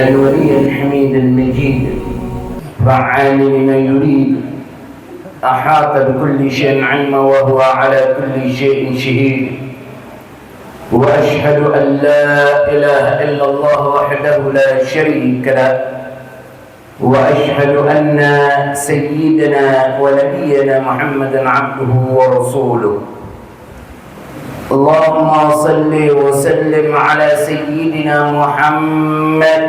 الولي الحميد المجيد فعال لما يريد أحاط بكل شيء علما وهو على كل شيء شهيد وأشهد أن لا إله إلا الله وحده لا شريك له وأشهد أن سيدنا ونبينا محمدا عبده ورسوله اللهم صل وسلم على سيدنا محمد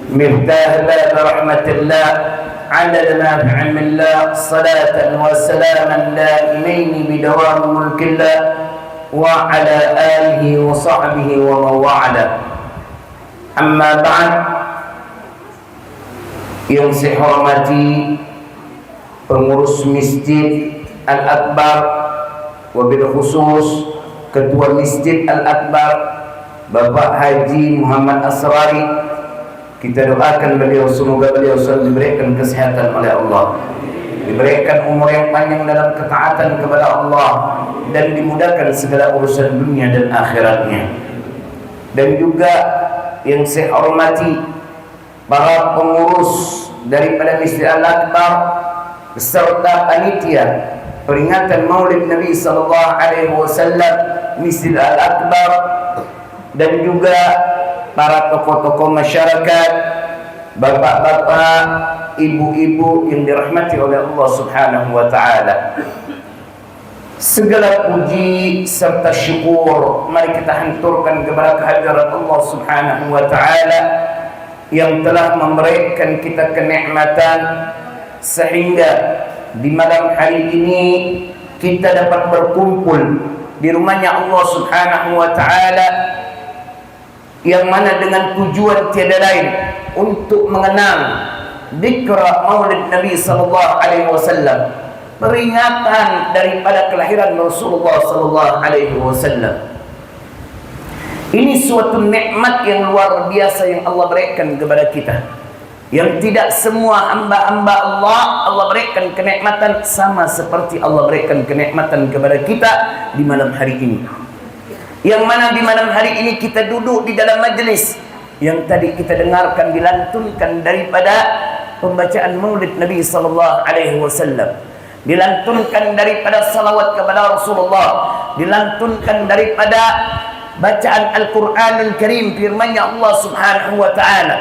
مفتاح باب رحمة الله عدد ما في علم الله صلاة وسلاما دائمين بدوام ملك الله وعلى آله وصحبه ومن والاه أما بعد yang saya hormati pengurus Masjid Al-Akbar, wabil khusus Ketua Masjid Al-Akbar Bapak Haji Muhammad Asrari, kita doakan beliau semoga beliau selalu diberikan kesehatan oleh Allah, diberikan umur yang panjang dalam ketaatan kepada Allah, dan dimudahkan segala urusan dunia dan akhiratnya. Dan juga yang saya hormati para pengurus daripada Masjid Al-Akbar beserta panitia peringatan Maulid Nabi sallallahu alaihi wasallam Masjid Al-Akbar, dan juga para tokoh-tokoh masyarakat, bapak-bapak, ibu-ibu yang dirahmati oleh Allah Subhanahu wa taala. Segala puji serta syukur mari kita hanturkan kepada kehadirat Allah Subhanahu wa taala yang telah memberikan kita kenikmatan sehingga di malam hari ini kita dapat berkumpul di rumahnya Allah Subhanahu wa taala, yang mana dengan tujuan tiada lain untuk mengenang dzikra Maulid Nabi sallallahu alaihi wasallam, peringatan daripada kelahiran Rasulullah sallallahu alaihi wasallam. Ini suatu nikmat yang luar biasa yang Allah berikan kepada kita, yang tidak semua hamba-hamba Allah berikan kenikmatan sama seperti Allah berikan kenikmatan kepada kita di malam hari ini. Yang mana di malam hari ini kita duduk di dalam majlis yang tadi kita dengarkan dilantunkan daripada pembacaan Maulid Nabi sallallahu alaihi wasallam, dilantunkan daripada salawat kepada Rasulullah, dilantunkan daripada bacaan Al-Quranul Karim, firman-Nya Allah Subhanahu wa taala.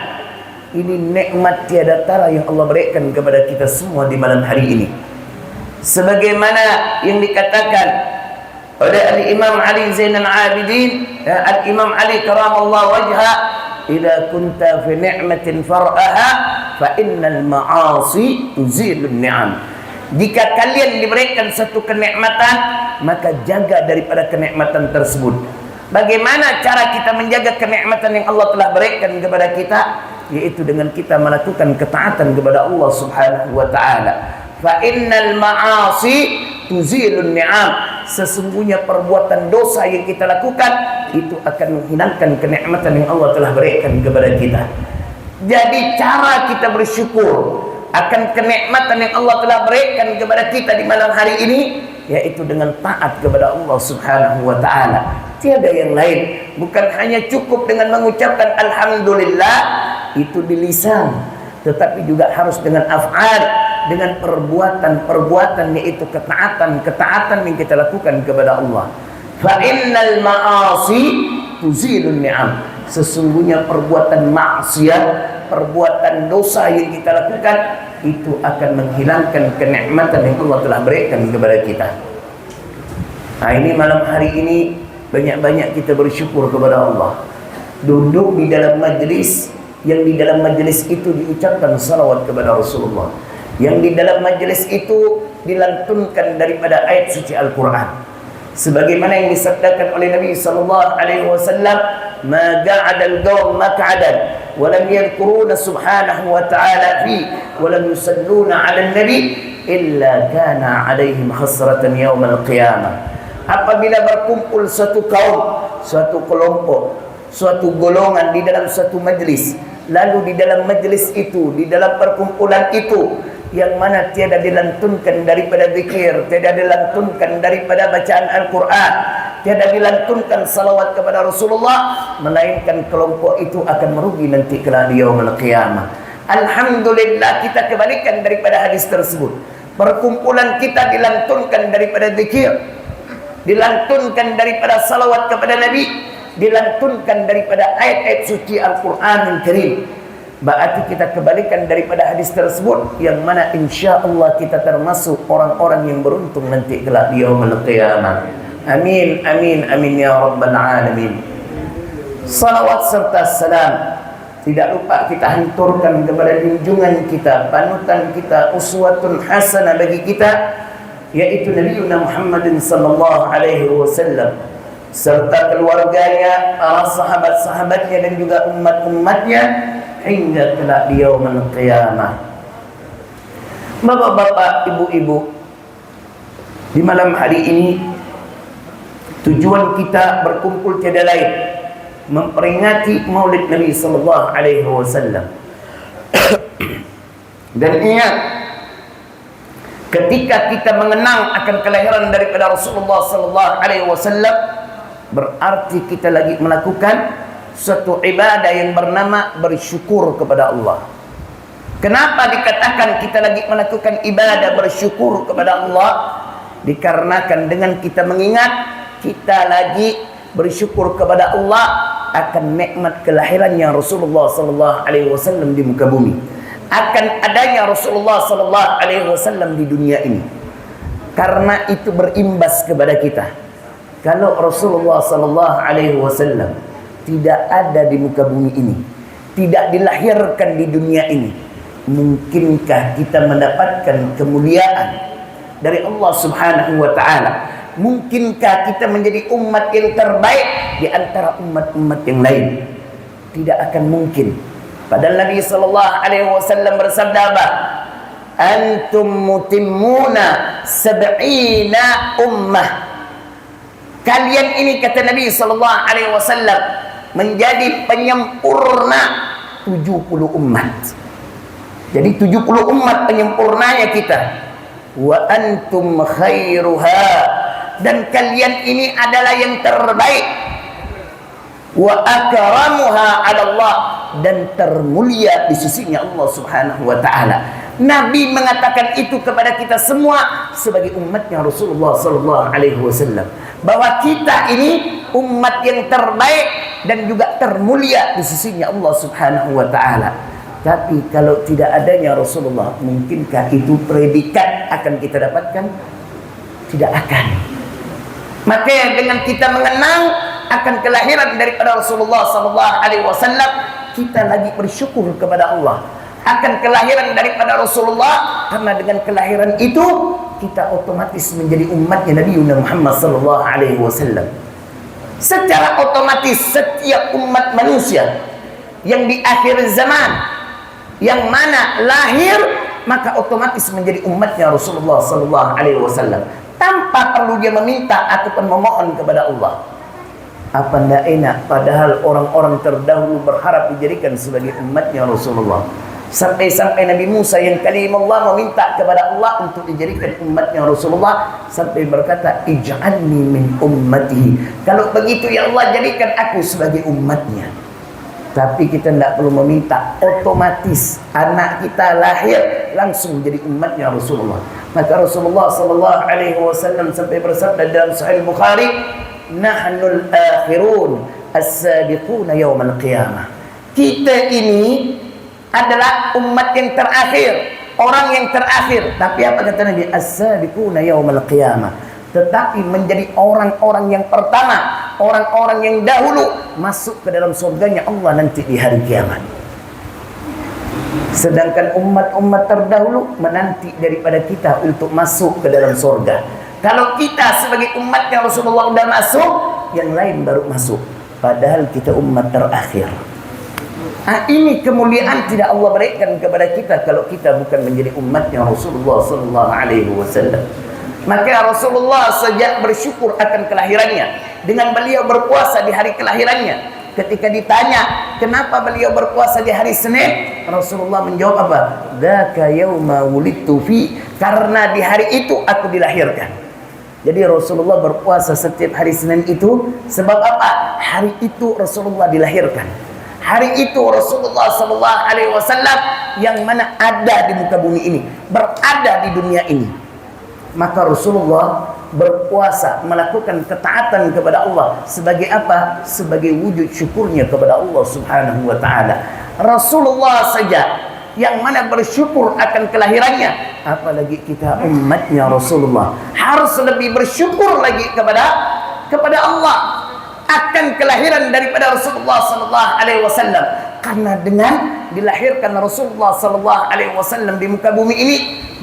Ini nikmat tiada tara yang Allah berikan kepada kita semua di malam hari ini. Sebagaimana yang dikatakan oleh Al-Imam Ali Zainal Abidin, Al-Imam Ali karamallahu wajha, "Idza kunta fi ni'matin far'aha fa innal ma'asi tuzilun ni'am." Jika kalian diberikan satu kenikmatan, maka jaga daripada kenikmatan tersebut. Bagaimana cara kita menjaga kenikmatan yang Allah telah berikan kepada kita? Yaitu dengan kita melakukan ketaatan kepada Allah Subhanahu wa taala. Fa innal ma'asi tuzilun ni'am. Sesungguhnya perbuatan dosa yang kita lakukan itu akan menghilangkan kenikmatan yang Allah telah berikan kepada kita. Jadi cara kita bersyukur akan kenikmatan yang Allah telah berikan kepada kita di malam hari ini yaitu dengan taat kepada Allah Subhanahu wa taala. Tiada yang lain, bukan hanya cukup dengan mengucapkan alhamdulillah itu di lisan, tetapi juga harus dengan af'al, dengan perbuatan-perbuatan, yaitu ketaatan yang kita lakukan kepada Allah. Fa innal ma'asi tuzilun ni'am. Sesungguhnya perbuatan maksiat, perbuatan dosa yang kita lakukan itu akan menghilangkan kenikmatan yang Allah telah berikan kepada kita. Nah, ini malam hari ini banyak-banyak kita bersyukur kepada Allah. Duduk di dalam majlis, yang di dalam majlis itu diucapkan salawat kepada Rasulullah, yang di dalam majlis itu dilantunkan daripada ayat suci Al-Quran, sebagaimana yang disabdakan oleh Nabi sallallahu alaihi wasallam, "Ma qa'ada al-qawm maq'adan wa lam yadhkuruna subhanahu wa ta'ala fi wa lam yusalluna 'ala an-nabi illa kana 'alaihim khasratan yawm al-qiyamah." Apabila berkumpul suatu kaum, suatu kelompok, suatu golongan di dalam suatu majlis, lalu di dalam majlis itu, di dalam perkumpulan itu, yang mana tiada dilantunkan daripada zikir, tiada dilantunkan daripada bacaan Al-Quran, tiada dilantunkan salawat kepada Rasulullah, melainkan kelompok itu akan merugi nanti kelak di yaumul qiyamah. Alhamdulillah kita kebalikan daripada hadis tersebut. Perkumpulan kita dilantunkan daripada zikir, dilantunkan daripada salawat kepada Nabi, dilantunkan daripada ayat-ayat suci Al-Quranul Karim. Berarti kita kebalikan daripada hadis tersebut, yang mana insya Allah kita termasuk orang-orang yang beruntung nanti kelak di yaumul qiyamah. Amin, amin, amin ya rabbal alamin. Salawat serta salam tidak lupa kita hanturkan kepada junjungan kita, panutan kita, uswatun hasanah bagi kita, yaitu Nabi Muhammad sallallahu alaihi wasallam, serta keluarganya, para sahabat-sahabatnya dan juga umat-umatnya hingga kelak di yaumul qiyamah. Bapak-bapak, ibu-ibu, di malam hari ini tujuan kita berkumpul tiada lain memperingati Maulid Nabi sallallahu alaihi wasallam. Dan ingat, ketika kita mengenang akan kelahiran daripada Rasulullah sallallahu alaihi wasallam, berarti kita lagi melakukan suatu ibadah yang bernama bersyukur kepada Allah. Kenapa dikatakan kita lagi melakukan ibadah bersyukur kepada Allah? Dikarenakan dengan kita mengingat, kita lagi bersyukur kepada Allah akan nikmat kelahirannya Rasulullah sallallahu alaihi wasallam di muka bumi, akan adanya Rasulullah sallallahu alaihi wasallam di dunia ini. Karena itu berimbas kepada kita. Kalau Rasulullah sallallahu alaihi wasallam tidak ada di muka bumi ini, tidak dilahirkan di dunia ini, mungkinkah kita mendapatkan kemuliaan dari Allah Subhanahu wa taala? Mungkinkah kita menjadi umat yang terbaik di antara umat-umat yang lain? Tidak akan mungkin. Padahal Nabi sallallahu alaihi wasallam bersabda apa? Antum mutimmuna sab'ina ummah. Kalian ini, kata Nabi sallallahu alaihi wasallam, menjadi penyempurna 70 umat. Jadi 70 umat penyempurnanya kita. Wa antum khairuha, dan kalian ini adalah yang terbaik. Wa akramuha 'ala Allah, dan termulia di sisinya Allah Subhanahu wa taala. Nabi mengatakan itu kepada kita semua sebagai umatnya Rasulullah sallallahu alaihi wasallam, bahwa kita ini umat yang terbaik dan juga termulia di sisinya Allah Subhanahu wa taala. Tapi kalau tidak adanya Rasulullah, mungkinkah itu predikat akan kita dapatkan? Tidak akan. Maka dengan kita mengenang akan kelahiran daripada Rasulullah sallallahu alaihi wasallam, kita lagi bersyukur kepada Allah akan kelahiran daripada Rasulullah, karena dengan kelahiran itu kita otomatis menjadi umatnya Nabi Muhammad sallallahu alaihi wasallam. Secara otomatis setiap umat manusia yang di akhir zaman, yang mana lahir, maka otomatis menjadi umatnya Rasulullah sallallahu alaihi wasallam, tanpa perlu dia meminta ataupun memohon kepada Allah. Apa ndak enak padahal orang-orang terdahulu berharap dijadikan sebagai umatnya Rasulullah. Sampai-sampai Nabi Musa yang kalimullah meminta kepada Allah untuk dijadikan umatnya Rasulullah, sampai berkata, ij'alni min ummatihi. Kalau begitu ya Allah, jadikan aku sebagai umatnya. Tapi kita tidak perlu meminta, otomatis anak kita lahir langsung jadi umatnya Rasulullah. Maka Rasulullah sallallahu alaihi wasallam sampai bersabda dalam Sahih Bukhari, nahnul akhirun as-sabiquna yaumal qiyamah. Kita ini adalah umat yang terakhir, orang yang terakhir. Tapi apa kata Nabi? As-sabiquna yaumal qiyamah. Tetapi menjadi orang-orang yang pertama, orang-orang yang dahulu masuk ke dalam surganya Allah nanti di hari kiamat. Sedangkan umat-umat terdahulu menanti daripada kita untuk masuk ke dalam surga. Kalau kita sebagai umatnya Rasulullah sudah masuk, yang lain baru masuk. Padahal kita umat terakhir. Nah, ini kemuliaan tidak Allah berikan kepada kita kalau kita bukan menjadi umatnya Rasulullah sallallahu alaihi wasallam. Maka Rasulullah sejak bersyukur akan kelahirannya, dengan beliau berpuasa di hari kelahirannya. Ketika ditanya kenapa beliau berpuasa di hari Senin, Rasulullah menjawab apa? Dzaka yauma wulidtu fi, karena di hari itu aku dilahirkan. Jadi Rasulullah berpuasa setiap hari Senin itu sebab apa? Hari itu Rasulullah dilahirkan. Hari itu Rasulullah sallallahu alaihi wasallam yang mana ada di muka bumi ini, berada di dunia ini. Maka Rasulullah berpuasa, melakukan ketaatan kepada Allah sebagai apa? Sebagai wujud syukurnya kepada Allah Subhanahu wa taala. Rasulullah saja yang mana bersyukur akan kelahirannya, apalagi kita umatnya Rasulullah harus lebih bersyukur lagi kepada Allah akan kelahiran daripada Rasulullah sallallahu alaihi wasallam. Karena dengan dilahirkan Rasulullah sallallahu alaihi wasallam di muka bumi ini,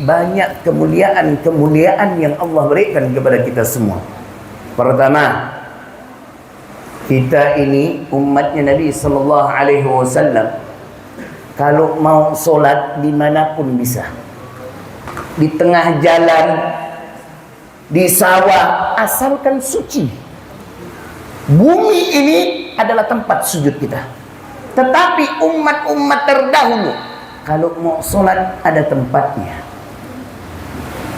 banyak kemuliaan yang Allah berikan kepada kita semua. Pertama, kita ini umatnya Nabi sallallahu alaihi wasallam, kalau mau solat dimanapun bisa, di tengah jalan, di sawah, asalkan suci. Bumi ini adalah tempat sujud kita. Tetapi umat-umat terdahulu, kalau mau solat ada tempatnya.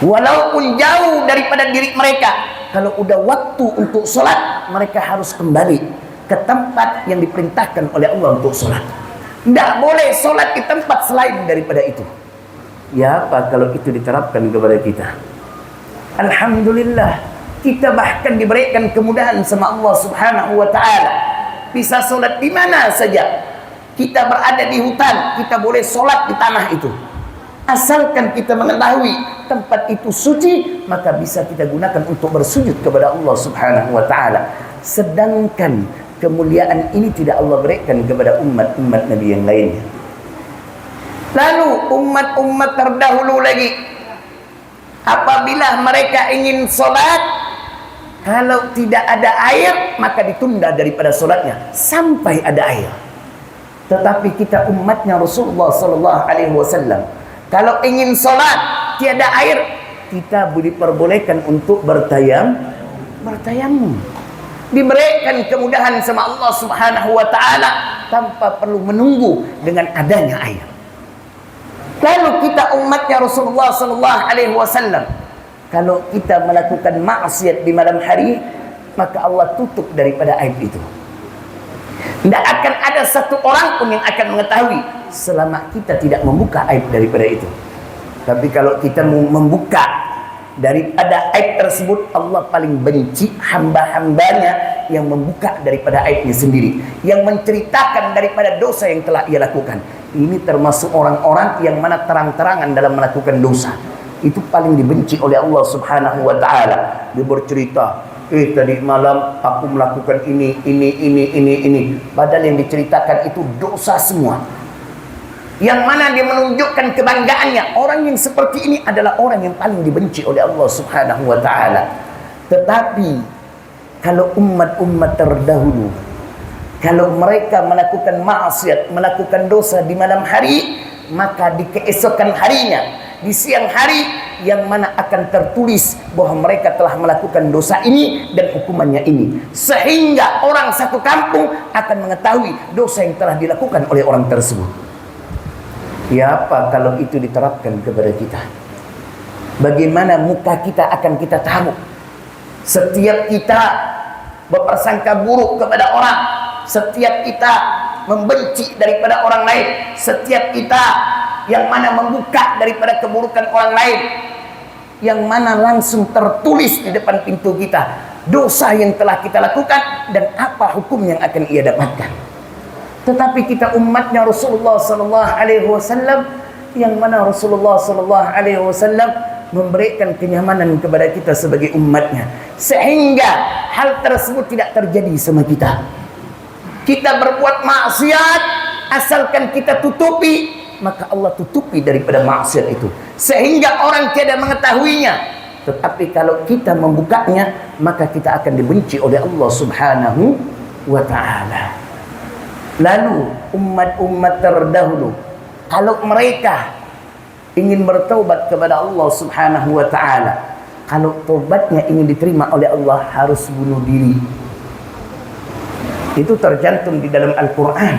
Walaupun jauh daripada diri mereka, kalau udah waktu untuk solat, mereka harus kembali ke tempat yang diperintahkan oleh Allah untuk solat. Tidak boleh solat di tempat selain daripada itu. Ya apa kalau itu diterapkan kepada kita? Alhamdulillah, kita bahkan diberikan kemudahan sama Allah Subhanahu wa taala. Bisa solat di mana saja. Kita berada di hutan, kita boleh solat di tanah itu. Asalkan kita mengetahui tempat itu suci, maka bisa kita gunakan untuk bersujud kepada Allah Subhanahu wa taala. Sedangkan kemuliaan ini tidak Allah berikan kepada umat-umat Nabi yang lainnya. Lalu umat-umat terdahulu lagi, apabila mereka ingin solat, kalau tidak ada air, maka ditunda daripada solatnya sampai ada air. Tetapi kita umatnya Rasulullah sallallahu alaihi wasallam, kalau ingin solat tiada air, kita diperbolehkan untuk bertayamum. Diberikan kemudahan sama Allah Subhanahu wa taala tanpa perlu menunggu dengan adanya air. Lalu kita umatnya Rasulullah sallallahu alaihi wasallam, kalau kita melakukan maksiat di malam hari, maka Allah tutup daripada aib itu. Tidak akan ada satu orang pun yang akan mengetahui selama kita tidak membuka aib daripada itu. Tapi kalau kita membuka daripada aib tersebut, Allah paling benci hamba-hambanya yang membuka daripada aibnya sendiri, yang menceritakan daripada dosa yang telah ia lakukan. Ini termasuk orang-orang yang mana terang-terangan dalam melakukan dosa. Itu paling dibenci oleh Allah Subhanahu wa taala. Dia bercerita, tadi malam aku melakukan ini. Padahal yang diceritakan itu dosa semua. Yang mana dia menunjukkan kebanggaannya. Orang yang seperti ini adalah orang yang paling dibenci oleh Allah Subhanahu wa taala. Tetapi kalau umat-umat terdahulu, kalau mereka melakukan maksiat, melakukan dosa di malam hari, maka di keesokan harinya, di siang hari, yang mana akan tertulis bahwa mereka telah melakukan dosa ini dan hukumannya ini. Sehingga orang satu kampung akan mengetahui dosa yang telah dilakukan oleh orang tersebut. Ya apa kalau itu diterapkan kepada kita? Bagaimana muka kita akan kita tahu? Setiap kita berprasangka buruk kepada orang, setiap kita membenci daripada orang lain, setiap kita yang mana membuka daripada keburukan orang lain, yang mana langsung tertulis di depan pintu kita dosa yang telah kita lakukan dan apa hukum yang akan ia dapatkan. Tetapi kita umatnya Rasulullah sallallahu alaihi wasallam, yang mana Rasulullah sallallahu alaihi wasallam memberikan kenyamanan kepada kita sebagai umatnya, sehingga hal tersebut tidak terjadi sama kita. Kita berbuat maksiat, asalkan kita tutupi, maka Allah tutupi daripada maksiat itu, sehingga orang tiada mengetahuinya. Tetapi kalau kita membukanya, maka kita akan dibenci oleh Allah Subhanahu wa ta'ala. Lalu umat-umat terdahulu, kalau mereka ingin bertaubat kepada Allah Subhanahu wa ta'ala, kalau taubatnya ingin diterima oleh Allah, harus bunuh diri. Itu tercantum di dalam Al-Quran.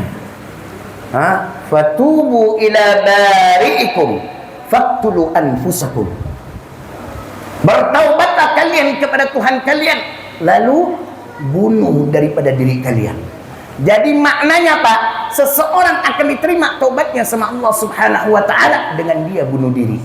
Fatubu ila bari'ikum faqtulu anfusakum. Bertaubatlah kalian kalian kepada Tuhan kalian, lalu bunuh daripada diri kalian. Jadi maknanya apa? Seseorang akan diterima taubatnya sama Allah Subhanahu wa taala dengan dia bunuh diri.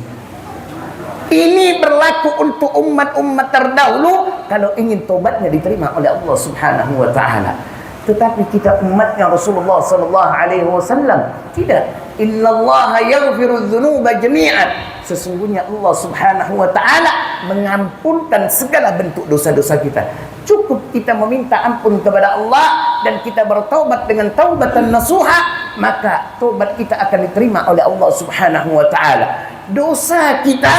Ini berlaku untuk umat-umat terdahulu kalau ingin taubatnya diterima oleh Allah Subhanahu wa taala. Tetapi kita umatnya Rasulullah sallallahu alaihi wasallam tidak. Innallaha yaghfiru dzunuba jami'an. Sesungguhnya Allah Subhanahu wa taala mengampunkan segala bentuk dosa-dosa kita. Cukup kita meminta ampun kepada Allah dan kita bertaubat dengan taubatan nasuha, maka taubat kita akan diterima oleh Allah Subhanahu wa taala. Dosa kita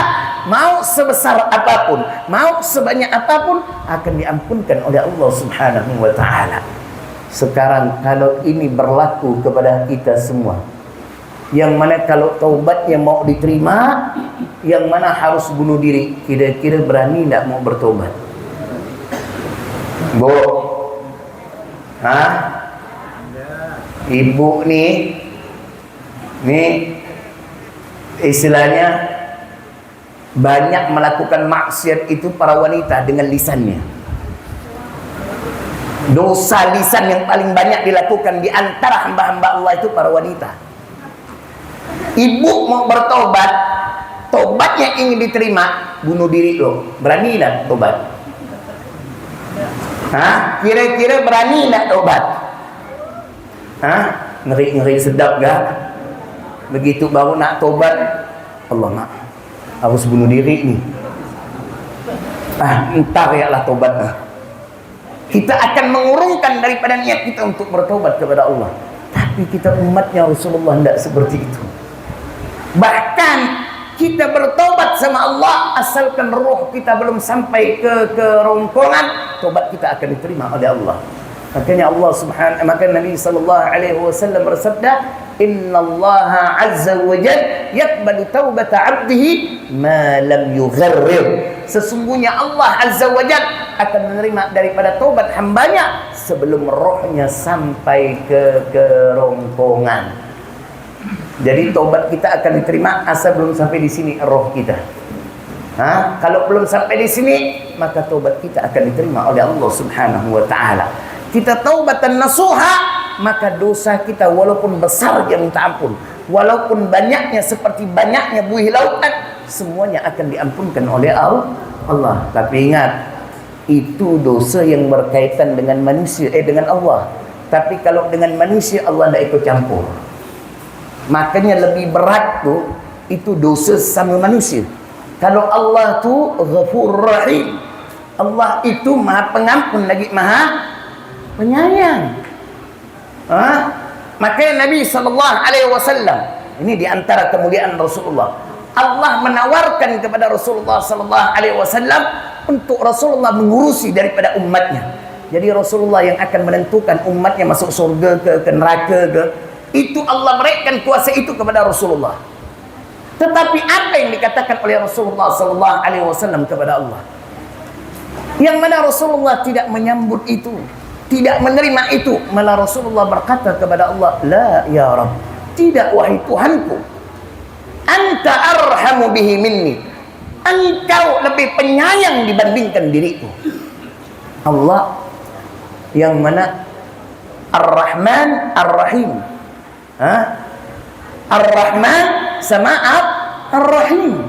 mau sebesar apapun, mau sebanyak apapun akan diampunkan oleh Allah Subhanahu wa taala. Sekarang kalau ini berlaku kepada kita semua, yang mana kalau taubatnya mau diterima, yang mana harus bunuh diri, kira-kira berani tidak mau bertobat? Bu, ibu nih istilahnya banyak melakukan maksiat itu para wanita dengan lisannya. Dosa lisan yang paling banyak dilakukan di antara hamba-hamba Allah itu para wanita. Ibu mau bertobat, tobatnya ingin diterima, bunuh diri loh. Berani tidak tobat? Kira-kira berani tidak tobat? Ngeri-ngeri sedap gak? Begitu baru nak tobat, Allah nak, harus bunuh diri nih. Entar ya lah tobat. Kita akan mengurungkan daripada niat kita untuk bertobat kepada Allah. Tapi kita umatnya Rasulullah tidak seperti itu. Bahkan kita bertobat sama Allah, asalkan roh kita belum sampai ke kerongkongan, tobat kita akan diterima oleh Allah. Makanya Allah Subhanahu, maka Nabi sallallahu alaihi wasallam bersabda, "Innallaha 'azza wa jalla yaqbalu taubata 'abdihi ma lam yugharrir." Sesungguhnya Allah Azza wa Jalla akan menerima daripada taubat hambanya sebelum rohnya sampai ke kerongkongan. Jadi taubat kita akan diterima asal belum sampai di sini roh kita. Kalau belum sampai di sini, maka taubat kita akan diterima oleh Allah Subhanahu wa taala. Kita taubatan nasuha, maka dosa kita walaupun besar dia minta ampun, walaupun banyaknya seperti banyaknya buih lautan, semuanya akan diampunkan oleh Allah. Tapi ingat, itu dosa yang berkaitan dengan manusia, dengan Allah. Tapi kalau dengan manusia, Allah tidak ikut campur. Makanya lebih berat tuh itu dosa sama manusia. Kalau Allah tuh Ghafur Rahim, Allah itu Maha Pengampun lagi Maha Penyayang. Makanya Nabi sallallahu alaihi wasallam, ini di antara kemuliaan Rasulullah, Allah menawarkan kepada Rasulullah sallallahu alaihi wasallam untuk Rasulullah mengurusi daripada umatnya. Jadi Rasulullah yang akan menentukan umatnya masuk surga ke neraka ke, itu Allah berikan kuasa itu kepada Rasulullah. Tetapi apa yang dikatakan oleh Rasulullah sallallahu alaihi wasallam kepada Allah? Yang mana Rasulullah tidak menyambut itu, tidak menerima itu, malah Rasulullah berkata kepada Allah, "La ya Rabb, tidak wahai Tuhanku. Anta arhamu bihi minni. Engkau lebih penyayang dibandingkan diriku." Allah yang mana Ar-Rahman Ar-Rahim. Ar-Rahman sama Ar-Rahim.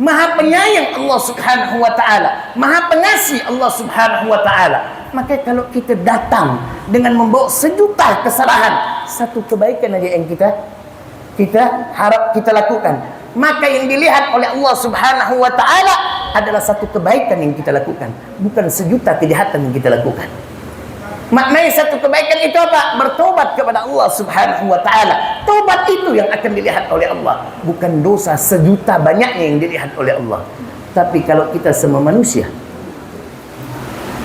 Maha penyayang Allah Subhanahu wa taala, Maha pengasih Allah Subhanahu wa taala. Maka kalau kita datang dengan membawa sejuta kesalahan, satu kebaikan aja yang kita harap kita lakukan, maka yang dilihat oleh Allah Subhanahu wa taala adalah satu kebaikan yang kita lakukan, bukan sejuta kejahatan yang kita lakukan. Maknanya satu kebaikan itu apa? Bertobat kepada Allah Subhanahu wa taala. Tobat itu yang akan dilihat oleh Allah, bukan dosa sejuta banyaknya yang dilihat oleh Allah. Tapi kalau kita sama manusia,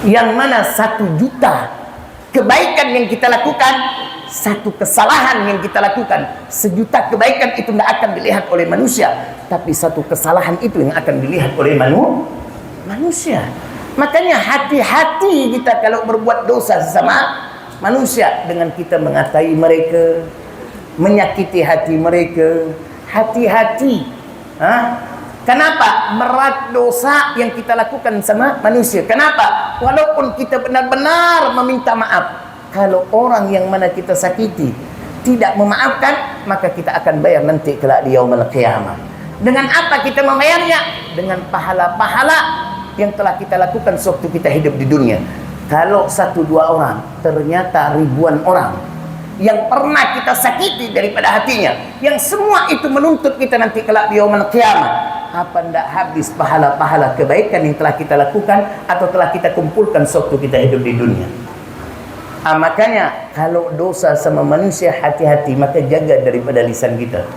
yang mana 1 juta kebaikan yang kita lakukan, 1 kesalahan yang kita lakukan, 1 juta kebaikan itu tidak akan dilihat oleh manusia, tapi 1 kesalahan itu yang akan dilihat oleh manusia. Makanya hati-hati kita kalau berbuat dosa sesama manusia, dengan kita mengatai mereka, menyakiti hati mereka. Hati-hati. Kenapa? Berat dosa yang kita lakukan sama manusia. Kenapa? Walaupun kita benar-benar meminta maaf, kalau orang yang mana kita sakiti tidak memaafkan, maka kita akan bayar nanti kelak di yaumul qiyamah. Dengan apa kita membayarnya? Dengan pahala-pahala yang telah kita lakukan sewaktu kita hidup di dunia. Kalau 1-2 orang, ternyata ribuan orang yang pernah kita sakiti daripada hatinya, yang semua itu menuntut kita nanti kelak di yaumul qiyamah. Apa ndak habis pahala-pahala kebaikan yang telah kita lakukan atau telah kita kumpulkan sewaktu kita hidup di dunia. Makanya kalau dosa sama manusia, hati-hati, maka jaga daripada lisan kita.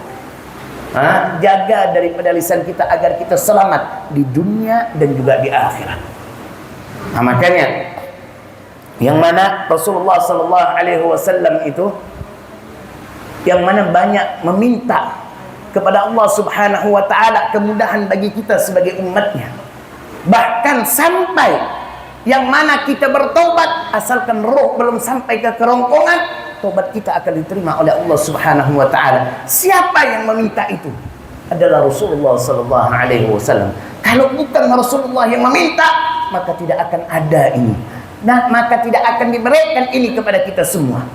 Jaga daripada lisan kita agar kita selamat di dunia dan juga di akhirat. Makanya yang mana Rasulullah SAW itu yang mana banyak meminta kepada Allah Subhanahu wa taala kemudahan bagi kita sebagai umatnya. Bahkan sampai yang mana kita bertobat, asalkan roh belum sampai ke kerongkongan, tobat kita akan diterima oleh Allah Subhanahu wa taala. Siapa yang meminta itu? Adalah Rasulullah sallallahu alaihi wasallam. Kalau bukan Rasulullah yang meminta, maka tidak akan ada ini. Nah, maka tidak akan diberikan ini kepada kita semua.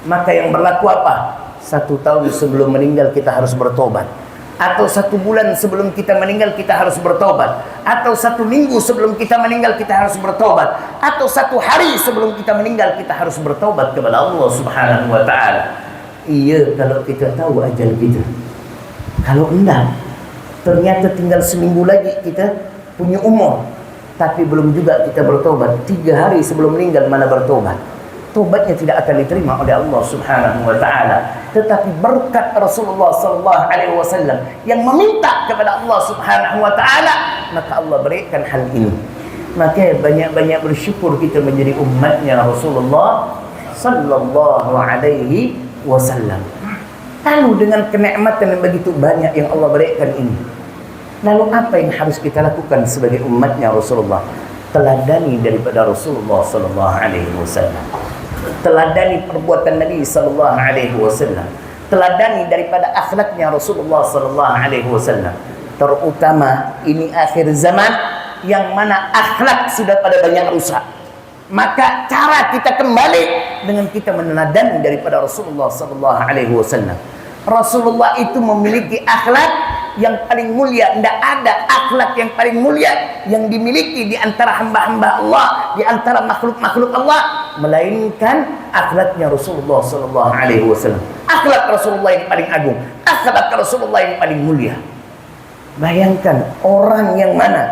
Maka yang berlaku apa? 1 tahun sebelum meninggal kita harus bertobat, atau 1 bulan sebelum kita meninggal kita harus bertobat, atau 1 minggu sebelum kita meninggal kita harus bertobat, atau 1 hari sebelum kita meninggal kita harus bertobat kepada Allah Subhanahu wa taala. Iya, kalau kita tahu ajal kita. Kalau enggak, ternyata tinggal seminggu lagi kita punya umur, tapi belum juga kita bertobat. 3 hari sebelum meninggal mana bertobat? Tobatnya tidak akan diterima oleh Allah Subhanahu wa taala. Tetapi berkat Rasulullah sallallahu alaihi wasallam yang meminta kepada Allah Subhanahu wa taala, maka Allah berikan hal ini. Maka banyak-banyak bersyukur kita menjadi umatnya Rasulullah sallallahu alaihi wasallam. Lalu dengan kenikmatan yang begitu banyak yang Allah berikan ini, lalu apa yang harus kita lakukan sebagai umatnya Rasulullah? Teladani daripada Rasulullah sallallahu alaihi wasallam. Teladani perbuatan Nabi sallallahu alaihi wasallam. Teladani daripada akhlaknya Rasulullah sallallahu alaihi wasallam. Terutama ini akhir zaman yang mana akhlak sudah pada banyak rusak. Maka cara kita kembali dengan kita meneladani daripada Rasulullah sallallahu alaihi wasallam. Rasulullah itu memiliki akhlak yang paling mulia. Tidak ada akhlak yang paling mulia yang dimiliki di antara hamba-hamba Allah, di antara makhluk-makhluk Allah, melainkan akhlaknya Rasulullah sallallahu alaihi wasallam. Akhlak Rasulullah yang paling agung, akhlak Rasulullah yang paling mulia. Bayangkan orang yang mana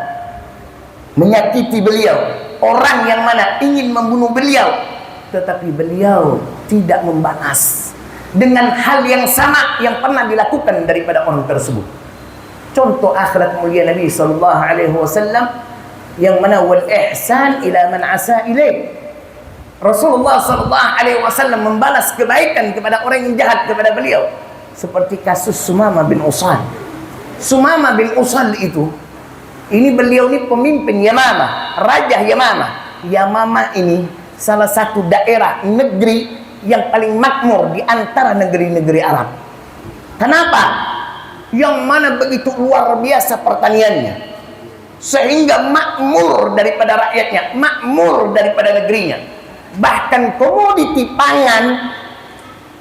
menyakiti beliau, orang yang mana ingin membunuh beliau, tetapi beliau tidak membalas dengan hal yang sama yang pernah dilakukan daripada orang tersebut. Contoh akhlak mulia Nabi sallallahu alaihi wasallam yang mana wal ihsan ila man asa ilaih. Rasulullah sallallahu alaihi wasallam membalas kebaikan kepada orang yang jahat kepada beliau, seperti kasus Sumamah bin Usal. Sumamah bin Usal itu, ini beliau ini pemimpin Yamamah, raja Yamamah. Yamamah ini salah satu daerah negeri yang paling makmur di antara negeri-negeri Arab. Kenapa? Yang mana begitu luar biasa pertaniannya, sehingga makmur daripada rakyatnya, makmur daripada negerinya. Bahkan komoditi pangan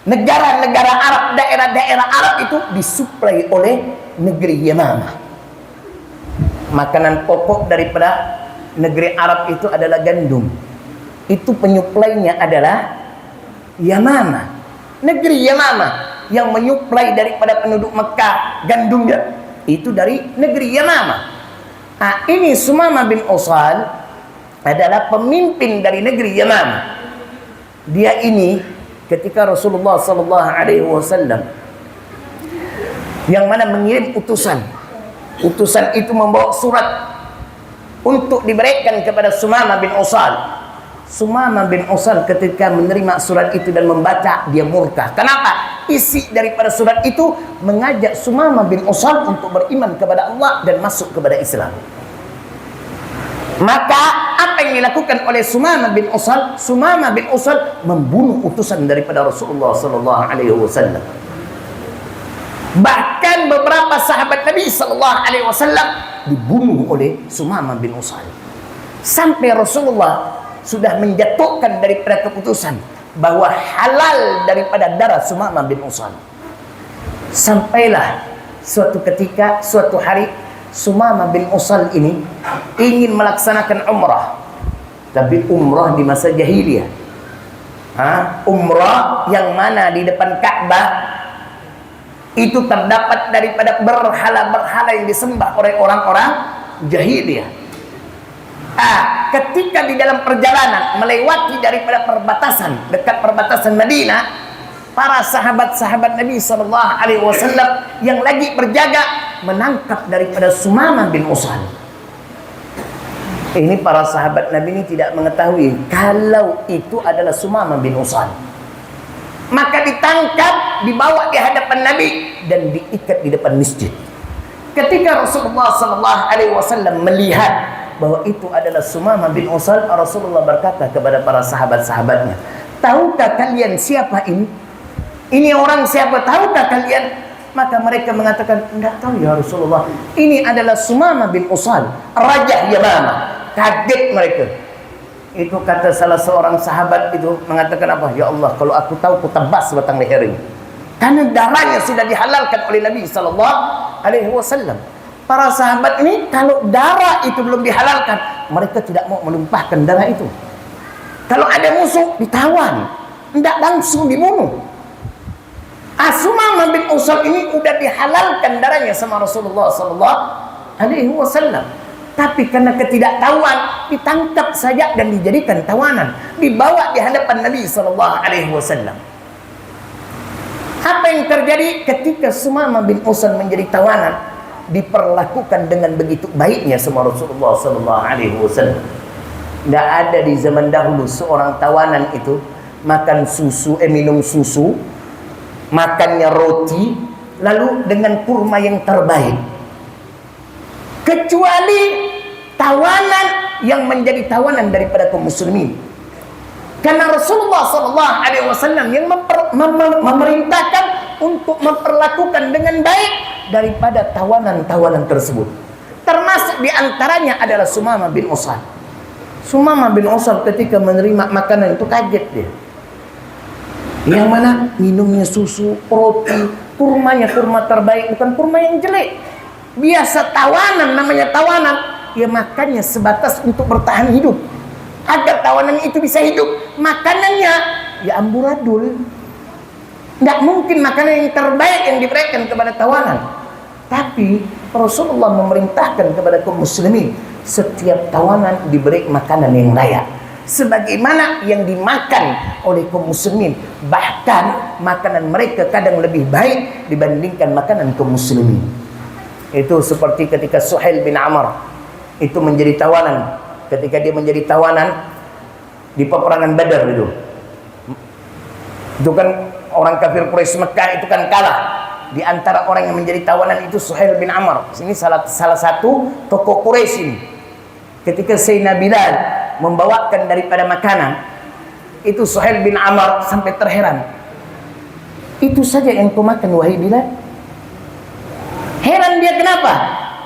negara-negara Arab, daerah-daerah Arab itu disuplai oleh negeri Yamamah. Makanan pokok daripada negeri Arab itu adalah gandum. Itu penyuplainya adalah Yamamah. Negeri Yamamah yang menyuplai daripada penduduk Mekah gandumnya itu dari negeri Yamamah. Ini Sumamah bin Usal adalah pemimpin dari negeri Yamamah. Dia ini ketika Rasulullah sallallahu alaihi wasallam yang mana mengirim utusan itu membawa surat untuk diberikan kepada Sumamah bin Usal. Sumamah bin Usal ketika menerima surat itu dan membaca, dia murka. Kenapa? Isi daripada surat itu mengajak Sumamah bin Usal untuk beriman kepada Allah dan masuk kepada Islam. Maka apa yang dilakukan oleh Sumamah bin Usal? Sumamah bin Usal membunuh utusan daripada Rasulullah sallallahu alaihi wasallam. Bahkan beberapa sahabat Nabi sallallahu alaihi wasallam dibunuh oleh Sumamah bin Utsal. Sampai Rasulullah sudah menjatuhkan daripada keputusan bahwa halal daripada darah Sumamah bin Utsal. Sampailah suatu ketika, suatu hari, Sumamah bin Utsal ini ingin melaksanakan umrah. Tapi umrah di masa jahiliyah. Umrah yang mana di depan Ka'bah itu terdapat daripada berhala-berhala yang disembah oleh orang-orang jahiliyah. Ketika di dalam perjalanan melewati daripada perbatasan, dekat perbatasan Madinah, para sahabat-sahabat Nabi sallallahu alaihi wasallam yang lagi berjaga menangkap daripada Sumamah bin Utsal. Ini para sahabat Nabi ini tidak mengetahui kalau itu adalah Sumamah bin Utsal. Maka ditangkap, dibawa di hadapan Nabi dan diikat di depan masjid. Ketika Rasulullah sallallahu alaihi wasallam melihat bahwa itu adalah Sumamah bin Utsal, Rasulullah berkata kepada para sahabat-sahabatnya, "Tahukah kalian siapa ini? Ini orang siapa? Tahukah kalian?" Maka mereka mengatakan, "Tidak tahu ya Rasulullah. Ini adalah Sumamah bin Utsal, Raja Yamamah." Kaget mereka. Itu kata salah seorang sahabat itu mengatakan apa? "Ya Allah, kalau aku tahu aku tebas batang leher ini." Karena darahnya sudah dihalalkan oleh Nabi sallallahu alaihi wasallam. Para sahabat ini kalau darah itu belum dihalalkan, mereka tidak mau menumpahkan darah itu. Kalau ada musuh ditawan, tidak langsung dibunuh. Sumamah bin Utsal ini sudah dihalalkan darahnya sama Rasulullah sallallahu alaihi wasallam. Tapi karena ketidaktahuan ditangkap saja dan dijadikan tawanan, dibawa di hadapan Nabi sallallahu alaihi wasallam. Apa yang terjadi ketika Sumamah bin Utsal menjadi tawanan? Diperlakukan dengan begitu baiknya sama Rasulullah sallallahu alaihi wasallam. Tidak ada di zaman dahulu seorang tawanan itu makan susu, minum susu, makannya roti, lalu dengan kurma yang terbaik. Kecuali tawanan yang menjadi tawanan daripada kaum muslimin. Karena Rasulullah sallallahu alaihi wasallam yang memerintahkan untuk memperlakukan dengan baik daripada tawanan-tawanan tersebut. Termasuk diantaranya adalah Sumamah bin Utsal. Sumamah bin Utsal ketika menerima makanan itu kaget dia. Yang mana minumnya susu, roti, kurmanya kurma terbaik, bukan kurma yang jelek. Biasa tawanan, namanya tawanan, ya makannya sebatas untuk bertahan hidup. Agar tawanan itu bisa hidup, makanannya ya amburadul. Tidak mungkin makanan yang terbaik yang diberikan kepada tawanan. Tapi Rasulullah memerintahkan kepada kaum muslimin, setiap tawanan diberi makanan yang layak, sebagaimana yang dimakan oleh kaum muslimin. Bahkan makanan mereka kadang lebih baik dibandingkan makanan kaum muslimin. Itu seperti ketika Suhail bin Amr itu menjadi tawanan. Ketika dia menjadi tawanan di peperangan Badar itu kan orang kafir Quraisy Mekah itu kan kalah. Di antara orang yang menjadi tawanan itu Suhail bin Amr. Ini salah satu tokoh Quraisy ini. Ketika Sayyidina Bilal membawakan daripada makanan, itu Suhail bin Amr sampai terheran. Itu saja yang kau makan wahai Bilal? Heran dia kenapa?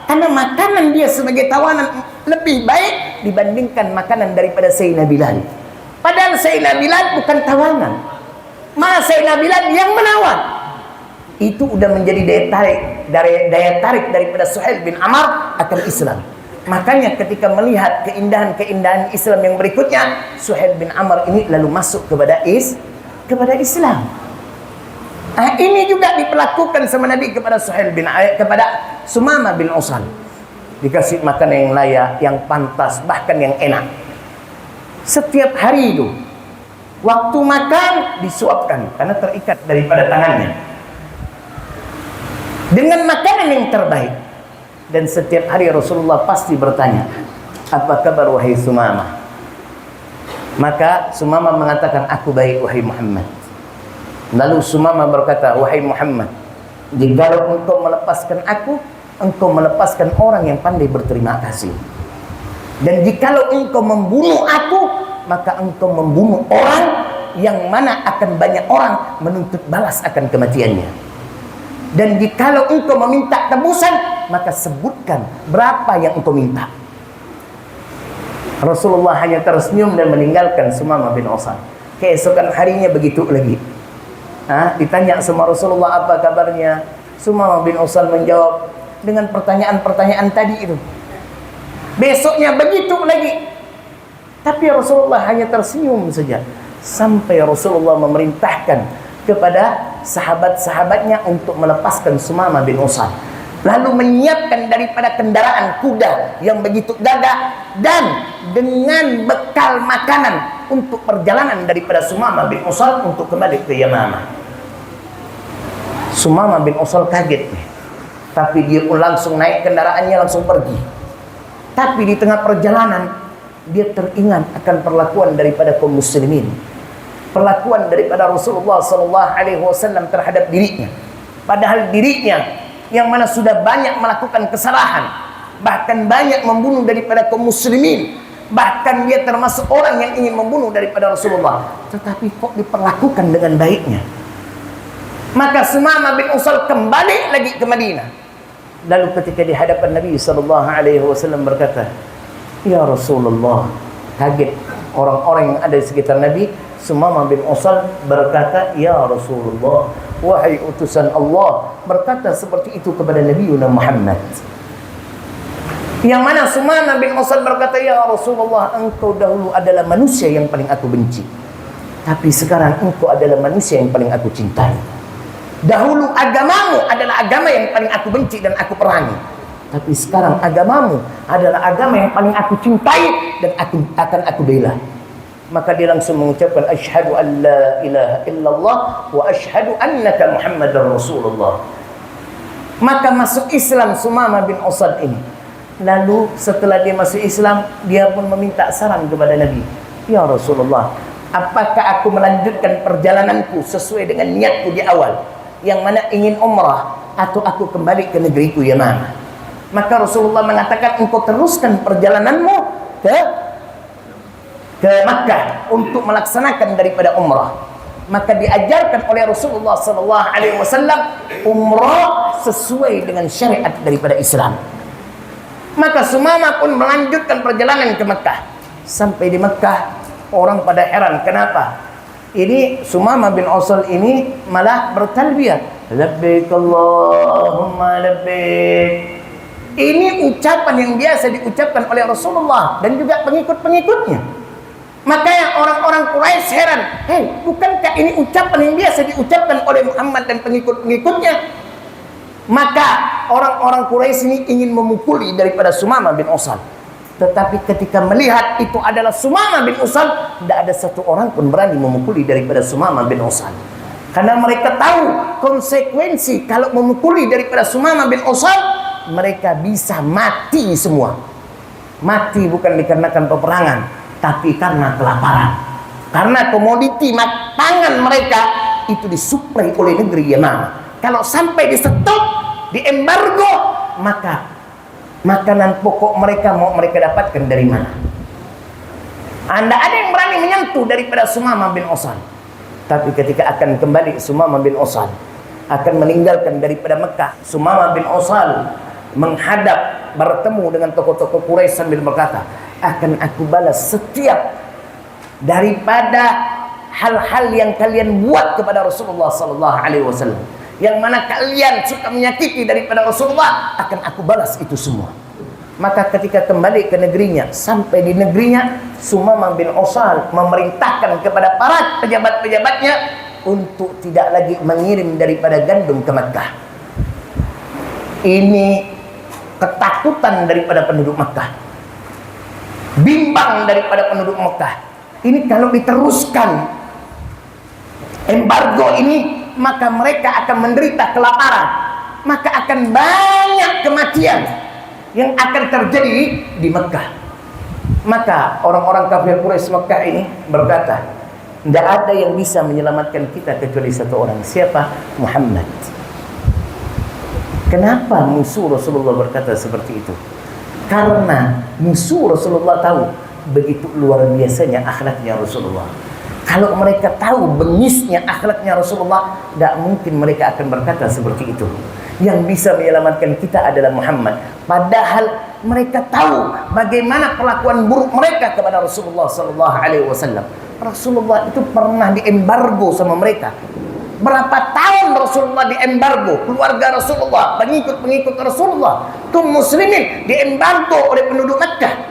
Karena makanan dia sebagai tawanan lebih baik dibandingkan makanan daripada Sayyidina Bilal. Padahal Sayyidina Bilal bukan tawanan, malah Sayyidina Bilal yang menawar. Itu udah menjadi daya tarik daripada Suhail bin Amr akan Islam. Makanya ketika melihat keindahan-keindahan Islam yang berikutnya, Suhail bin Amr ini lalu masuk kepada Islam. Ini juga diperlakukan sama Nabi kepada kepada Sumamah bin Utsal. Dikasih makanan yang layak, yang pantas, bahkan yang enak. Setiap hari itu, waktu makan disuapkan karena terikat daripada tangannya dengan makanan yang terbaik. Dan setiap hari Rasulullah pasti bertanya, "Apa kabar wahai Sumamah?" Maka Sumamah mengatakan, "Aku baik wahai Muhammad." Lalu Sumamah berkata, "Wahai Muhammad, jika engkau melepaskan aku, engkau melepaskan orang yang pandai berterima kasih. Dan jikalau engkau membunuh aku, maka engkau membunuh orang yang mana akan banyak orang menuntut balas akan kematiannya." Dan jikalau engkau meminta tebusan, maka sebutkan berapa yang engkau minta. Rasulullah hanya tersenyum dan meninggalkan Sumamah bin Utsal. Keesokan harinya begitu lagi. Ditanya sama Rasulullah apa kabarnya. Sumamah bin Utsal menjawab dengan pertanyaan-pertanyaan tadi itu. Besoknya begitu lagi. Tapi Rasulullah hanya tersenyum saja. Sampai Rasulullah memerintahkan kepada sahabat-sahabatnya untuk melepaskan Sumamah bin Utsal, lalu menyiapkan daripada kendaraan kuda yang begitu gagah dan dengan bekal makanan untuk perjalanan daripada Sumamah bin Utsal untuk kembali ke Yamamah. Sumamah bin Utsal kaget, tapi dia pun langsung naik kendaraannya langsung pergi. Tapi di tengah perjalanan dia teringat akan perlakuan daripada kaum muslimin, perlakuan daripada Rasulullah SAW terhadap dirinya. Padahal dirinya yang mana sudah banyak melakukan kesalahan, bahkan banyak membunuh daripada kaum muslimin, bahkan dia termasuk orang yang ingin membunuh daripada Rasulullah, tetapi kok diperlakukan dengan baiknya. Maka Sumamah bin Utsal kembali lagi ke Madinah. Lalu ketika di hadapan Nabi SAW berkata, "Ya Rasulullah." Kaget orang-orang yang ada di sekitar Nabi. Sumamah bin Utsal berkata, "Ya Rasulullah, wahai utusan Allah," berkata seperti itu kepada Nabi Muhammad. Yang mana Sumamah bin Utsal berkata, "Ya Rasulullah, engkau dahulu adalah manusia yang paling aku benci, tapi sekarang engkau adalah manusia yang paling aku cintai. Dahulu agamamu adalah agama yang paling aku benci dan aku perangi, tapi sekarang agamamu adalah agama yang paling aku cintai dan akan aku bela." Maka dia langsung mengucapkan, "Asyhadu an la ilaha illallah wa asyhadu annaka Muhammadar Rasulullah." Maka masuk Islam Sumamah bin Utsal ini. Lalu setelah dia masuk Islam, dia pun meminta saran kepada Nabi. "Ya Rasulullah, apakah aku melanjutkan perjalananku sesuai dengan niatku di awal, yang mana ingin umrah, atau aku kembali ke negeriku Yamamah?" Maka Rasulullah mengatakan, "Engkau teruskan perjalananmu ke Makkah untuk melaksanakan daripada umrah." Maka diajarkan oleh Rasulullah SAW umrah sesuai dengan syariat daripada Islam. Maka Sumamah pun melanjutkan perjalanan ke Makkah. Sampai di Makkah, orang pada heran, kenapa ini Sumamah bin Utsal ini malah bertalbiyah, "Labbaik Allahumma labbaik." Ini ucapan yang biasa diucapkan oleh Rasulullah dan juga pengikut-pengikutnya. Maka yang orang-orang Quraisy heran, bukankah ini ucapan yang biasa diucapkan oleh Muhammad dan pengikut-pengikutnya? Maka orang-orang Quraisy ini ingin memukuli daripada Sumamah bin Utsal. Tetapi ketika melihat itu adalah Sumamah bin Utsal, tidak ada satu orang pun berani memukuli daripada Sumamah bin Utsal. Karena mereka tahu konsekuensi kalau memukuli daripada Sumamah bin Utsal, mereka bisa mati semua. Mati bukan dikarenakan peperangan, tapi karena kelaparan. Karena komoditi pangan mereka itu disuplai oleh negeri Yamamah. Kalau sampai di stop, di embargo, maka makanan pokok mereka mau mereka dapatkan dari mana? Anda ada yang berani menyentuh daripada Sumamah bin Utsal. Tapi ketika akan kembali Sumamah bin Utsal akan meninggalkan daripada Mekah, Sumamah bin Utsal menghadap bertemu dengan tokoh-tokoh Quraisy sambil berkata, "Akan aku balas setiap daripada hal-hal yang kalian buat kepada Rasulullah SAW, yang mana kalian suka menyakiti daripada Rasulullah, akan aku balas itu semua." Maka ketika kembali ke negerinya, sampai di negerinya, Sumamah bin Utsal memerintahkan kepada para pejabat-pejabatnya untuk tidak lagi mengirim daripada gandum ke Makkah. Ini ketakutan daripada penduduk Makkah, bimbang daripada penduduk Makkah. Ini kalau diteruskan embargo ini, maka mereka akan menderita kelaparan, maka akan banyak kematian yang akan terjadi di Makkah. Maka orang-orang kafir Quraisy Makkah ini berkata, tidak ada yang bisa menyelamatkan kita kecuali satu orang. Siapa? Muhammad. Kenapa musuh Rasulullah berkata seperti itu? Karena musuh Rasulullah tahu begitu luar biasanya akhlaknya Rasulullah. Kalau mereka tahu bengisnya akhlaknya Rasulullah, tidak mungkin mereka akan berkata seperti itu. Yang bisa menyelamatkan kita adalah Muhammad. Padahal mereka tahu bagaimana perlakuan buruk mereka kepada Rasulullah sallallahu alaihi wasallam. Rasulullah itu pernah diembargo sama mereka. Berapa tahun Rasulullah diembargo, keluarga Rasulullah, pengikut-pengikut Rasulullah, kaum muslimin diembargo oleh penduduk Makkah.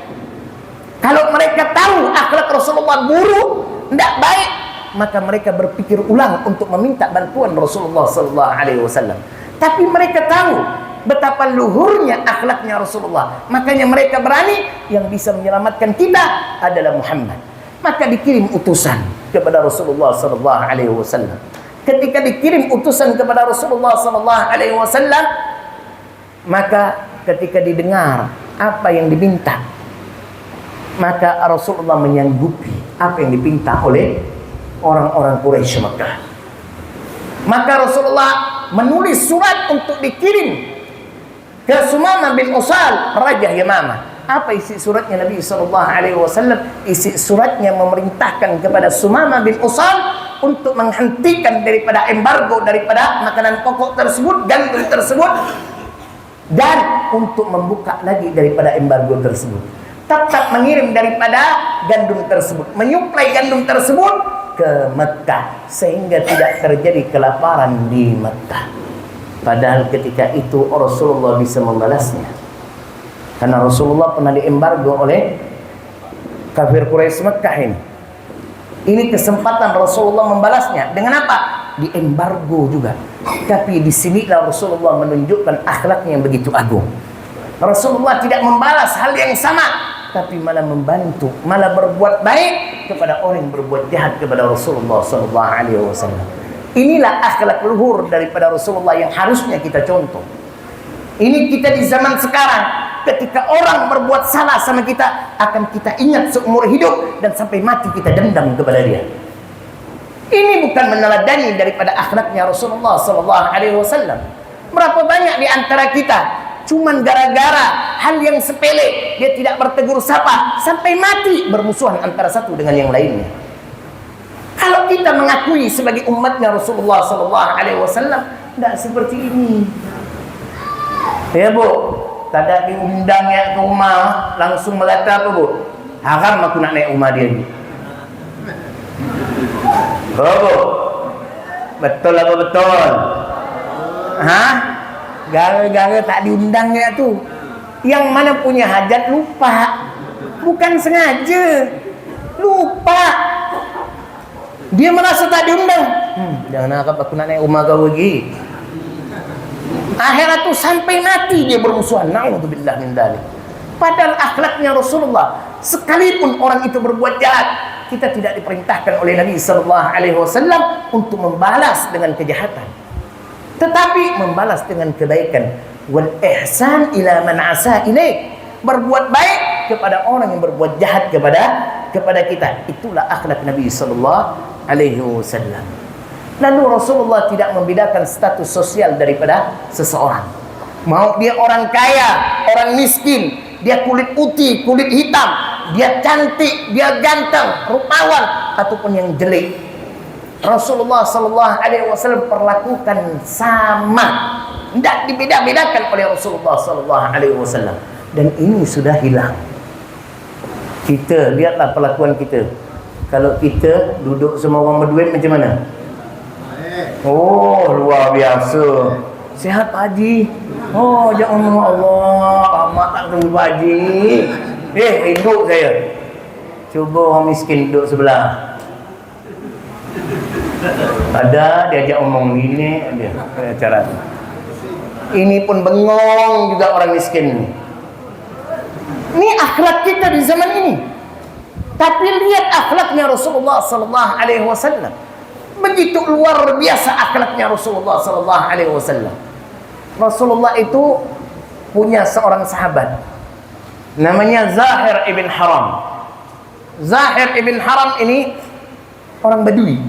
Kalau mereka tahu akhlak Rasulullah buruk, tidak baik, maka mereka berpikir ulang untuk meminta bantuan Rasulullah sallallahu alaihi wasallam. Tapi mereka tahu betapa luhurnya akhlaknya Rasulullah, makanya mereka berani, yang bisa menyelamatkan kita adalah Muhammad. Maka dikirim utusan kepada Rasulullah sallallahu alaihi wasallam. Ketika dikirim utusan kepada Rasulullah sallallahu alaihi wasallam, maka ketika didengar apa yang diminta, maka Rasulullah menyanggupi apa yang dipinta oleh orang-orang Quraisy Makkah. Maka Rasulullah menulis surat untuk dikirim ke Sumamah bin Usal, Raja Yamamah. Apa isi suratnya Nabi sallallahu alaihi wasallam? Isi suratnya memerintahkan kepada Sumamah bin Usal untuk menghentikan daripada embargo daripada makanan pokok tersebut, gandum tersebut, dan untuk membuka lagi daripada embargo tersebut. Tetap mengirim daripada gandum tersebut, menyuplai gandum tersebut ke Mekah, sehingga tidak terjadi kelaparan di Mekah. Padahal ketika itu Rasulullah bisa membalasnya, karena Rasulullah pernah diembargo oleh kafir Quraisy Mekah ini. Ini kesempatan Rasulullah membalasnya. Dengan apa? Diembargo juga. Tapi di sinilah Rasulullah menunjukkan akhlaknya yang begitu agung. Rasulullah tidak membalas hal yang sama, tapi malah membantu, malah berbuat baik kepada orang yang berbuat jahat kepada Rasulullah sallallahu alaihi wasallam. Inilah akhlak luhur daripada Rasulullah yang harusnya kita contoh. Ini kita di zaman sekarang, ketika orang berbuat salah sama kita, akan kita ingat seumur hidup dan sampai mati kita dendam kepada dia. Ini bukan meneladani daripada akhlaknya Rasulullah sallallahu alaihi wasallam. Berapa banyak di antara kita cuman gara-gara hal yang sepele, dia tidak bertegur sapa, sampai mati bermusuhan antara satu dengan yang lainnya. Kalau kita mengakui sebagai umatnya Rasulullah sallallahu alaihi wasallam, tidak seperti ini. Ya Bu, tak diundang ya ke rumah, langsung melata apa Bu? Haram aku nak naik rumah dia ni. Oh Bu, betul apa betul? Hah? Gara-gara tak diundang ya tu. Yang mana punya hajat lupa. Bukan sengaja. Lupa. Dia merasa tak diundang. Jangan harap aku nak naik rumah kau lagi. Akhirat tu sampai mati dia bermusuhan. Na'udzubillah min dzalik. Padahal akhlaknya Rasulullah, sekalipun orang itu berbuat jahat, kita tidak diperintahkan oleh Nabi sallallahu alaihi wasallam untuk membalas dengan kejahatan, tetapi membalas dengan kebaikan. Wal ihsan ila man asa ilaik. Berbuat baik kepada orang yang berbuat jahat kepada kita. Itulah akhlak Nabi sallallahu alaihi wasallam. Lalu Rasulullah tidak membedakan status sosial daripada seseorang. Mau dia orang kaya, orang miskin, dia kulit putih, kulit hitam, dia cantik, dia ganteng, rupawan, ataupun yang jelek, Rasulullah sallallahu alaihi wasallam perlakukan sama. Tidak dibeda-bedakan oleh Rasulullah sallallahu alaihi wasallam. Dan ini sudah hilang. Kita lihatlah perlakuan kita. Kalau kita duduk sama orang berduit macam mana? Oh, luar biasa. Sihat Pak Haji. Oh, jangan Allah, amat tak tunggu Pak Haji. Hidup saya. Cuba orang miskin duduk sebelah. Ada diajak omong gini dia cara. Ini pun bengong juga orang miskin ini. Ini akhlak kita di zaman ini. Tapi lihat akhlaknya Rasulullah sallallahu alaihi wasallam. Begitu luar biasa akhlaknya Rasulullah sallallahu alaihi wasallam. Rasulullah itu punya seorang sahabat namanya Zahir ibn Haram. Zahir ibn Haram ini orang Badui.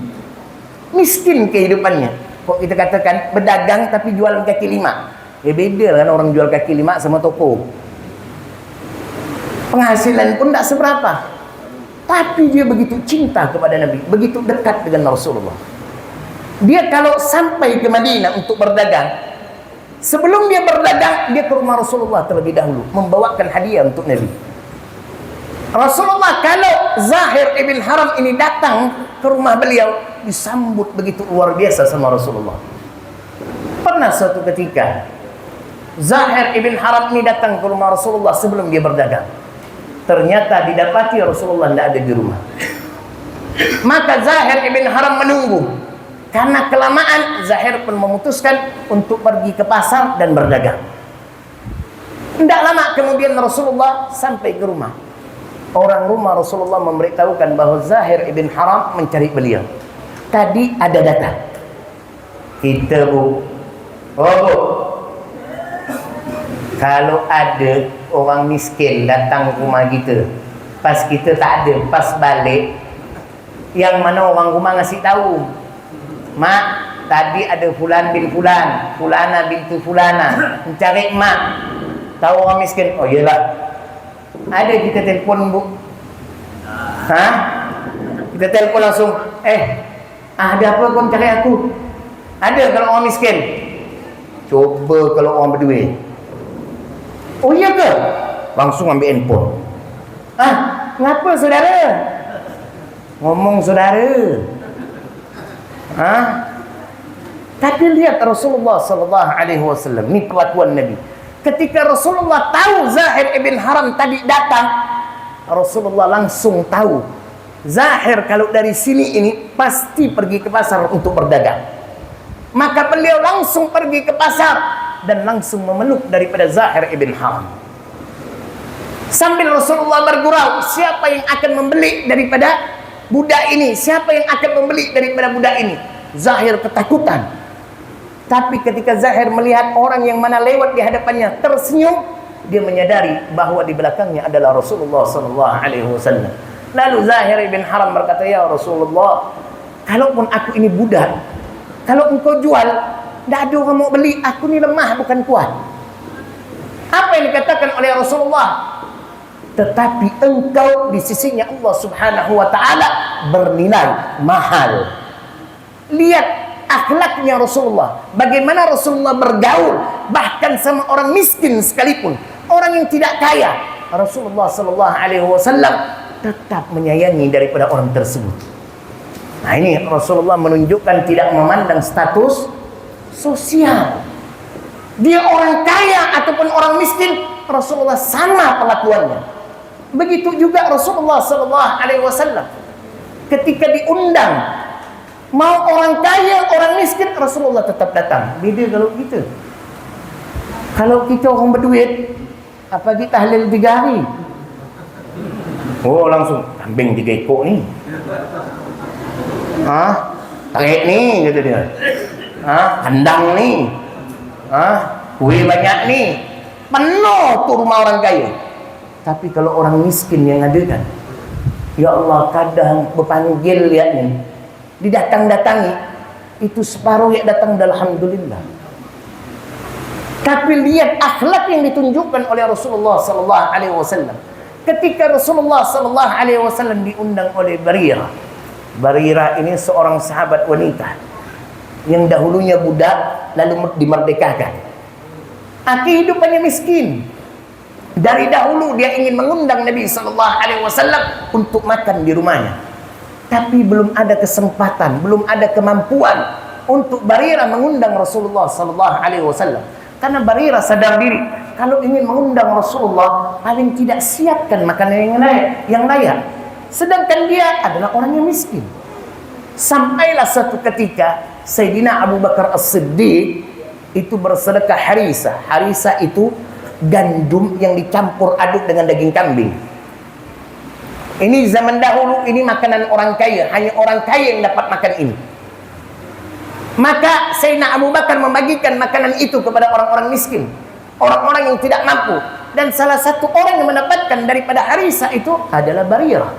Miskin kehidupannya. Kok kita katakan berdagang tapi jualan kaki lima. Beda kan orang jual kaki lima sama toko. Penghasilan pun tak seberapa. Tapi dia begitu cinta kepada Nabi, begitu dekat dengan Rasulullah. Dia kalau sampai ke Madinah untuk berdagang, sebelum dia berdagang, dia ke rumah Rasulullah terlebih dahulu, membawakan hadiah untuk Nabi. Rasulullah kalau Zahir ibn Haram ini datang ke rumah beliau, disambut begitu luar biasa sama Rasulullah. Pernah suatu ketika Zahir ibn Haram ini datang ke rumah Rasulullah sebelum dia berdagang. Ternyata didapati Rasulullah tidak ada di rumah. Maka Zahir ibn Haram menunggu. Karena kelamaan, Zahir pun memutuskan untuk pergi ke pasar dan berdagang. Tidak lama kemudian Rasulullah sampai ke rumah. Orang rumah Rasulullah memberitahukan bahwa Zahir ibn Haram mencari beliau. Tadi ada datang. Kita bu, oh bu, kalau ada orang miskin datang ke rumah kita, pas kita tak ada, pas balik, yang mana orang rumah ngasih tahu, mak, tadi ada fulan bin fulan, fulana bintu fulana mencari mak. Tahu orang miskin? Oh iyalah, ada, kita telefon bu. Hah? Kita telefon langsung. Ada apa kau mencari aku? Ada kalau orang miskin. Coba kalau orang berduit. Oh iya ke? Langsung ambil handphone. Ngapa saudara? Ngomong saudara. Tapi lihat Rasulullah sallallahu alaihi wasallam, ni kelakuan Nabi. Ketika Rasulullah tahu Zahir ibn Haram tadi datang, Rasulullah langsung tahu Zahir kalau dari sini ini pasti pergi ke pasar untuk berdagang. Maka beliau langsung pergi ke pasar dan langsung memeluk daripada Zahir ibn Haram. Sambil Rasulullah bergurau, siapa yang akan membeli daripada budak ini? Siapa yang akan membeli daripada budak ini? Zahir ketakutan. Tapi ketika Zahir melihat orang yang mana lewat di hadapannya tersenyum, dia menyadari bahwa di belakangnya adalah Rasulullah sallallahu alaihi wasallam. Lalu Zahir ibn Haram berkata, "Ya Rasulullah, kalaupun aku ini budak, kalau engkau jual, tidak ada orang mau beli, aku ni lemah bukan kuat." Apa yang dikatakan oleh Rasulullah? Tetapi engkau di sisinya Allah Subhanahu wa taala bernilai mahal. Lihat akhlaknya Rasulullah, bagaimana Rasulullah bergaul bahkan sama orang miskin sekalipun, orang yang tidak kaya. Rasulullah sallallahu alaihi wasallam tetap menyayangi daripada orang tersebut. Nah, ini Rasulullah menunjukkan tidak memandang status sosial. Dia orang kaya ataupun orang miskin, Rasulullah sama perlakuannya. Begitu juga Rasulullah sallallahu alaihi wasallam ketika diundang, mau orang kaya, orang miskin, Rasulullah tetap datang. Beda kalau kita. Kalau kita orang berduit, apa kita tahlil 3 hari? Oh, langsung kambing 3 ekor ni. Tarik ni, kata dia. Kandang ni. Kuih banyak ni. Penuh tu rumah orang kaya. Tapi kalau orang miskin yang ada kan, ya Allah, kadang berpanggil lihat ni, didatang-datangi, itu separuh yang datang alhamdulillah. Tapi lihat akhlak yang ditunjukkan oleh Rasulullah sallallahu alaihi wasallam. Ketika Rasulullah sallallahu alaihi wasallam diundang oleh Barirah. Barirah ini seorang sahabat wanita yang dahulunya budak lalu dimerdekakan. Kehidupannya miskin. Dari dahulu dia ingin mengundang Nabi sallallahu alaihi wasallam untuk makan di rumahnya. Tapi belum ada kesempatan, belum ada kemampuan untuk Barirah mengundang Rasulullah sallallahu alaihi wasallam. Karena Barirah sadar diri, kalau ingin mengundang Rasulullah, paling tidak siapkan makanan yang layak. Sedangkan dia adalah orang yang miskin. Sampailah satu ketika Sayyidina Abu Bakar As-Siddiq itu bersedekah harisa. Harisa itu gandum yang dicampur aduk dengan daging kambing. Ini zaman dahulu, ini makanan orang kaya, hanya orang kaya yang dapat makan ini. Maka Sayyidina Abu Bakar membagikan makanan itu kepada orang-orang miskin, orang-orang yang tidak mampu. Dan salah satu orang yang mendapatkan daripada harisa itu adalah Barirah.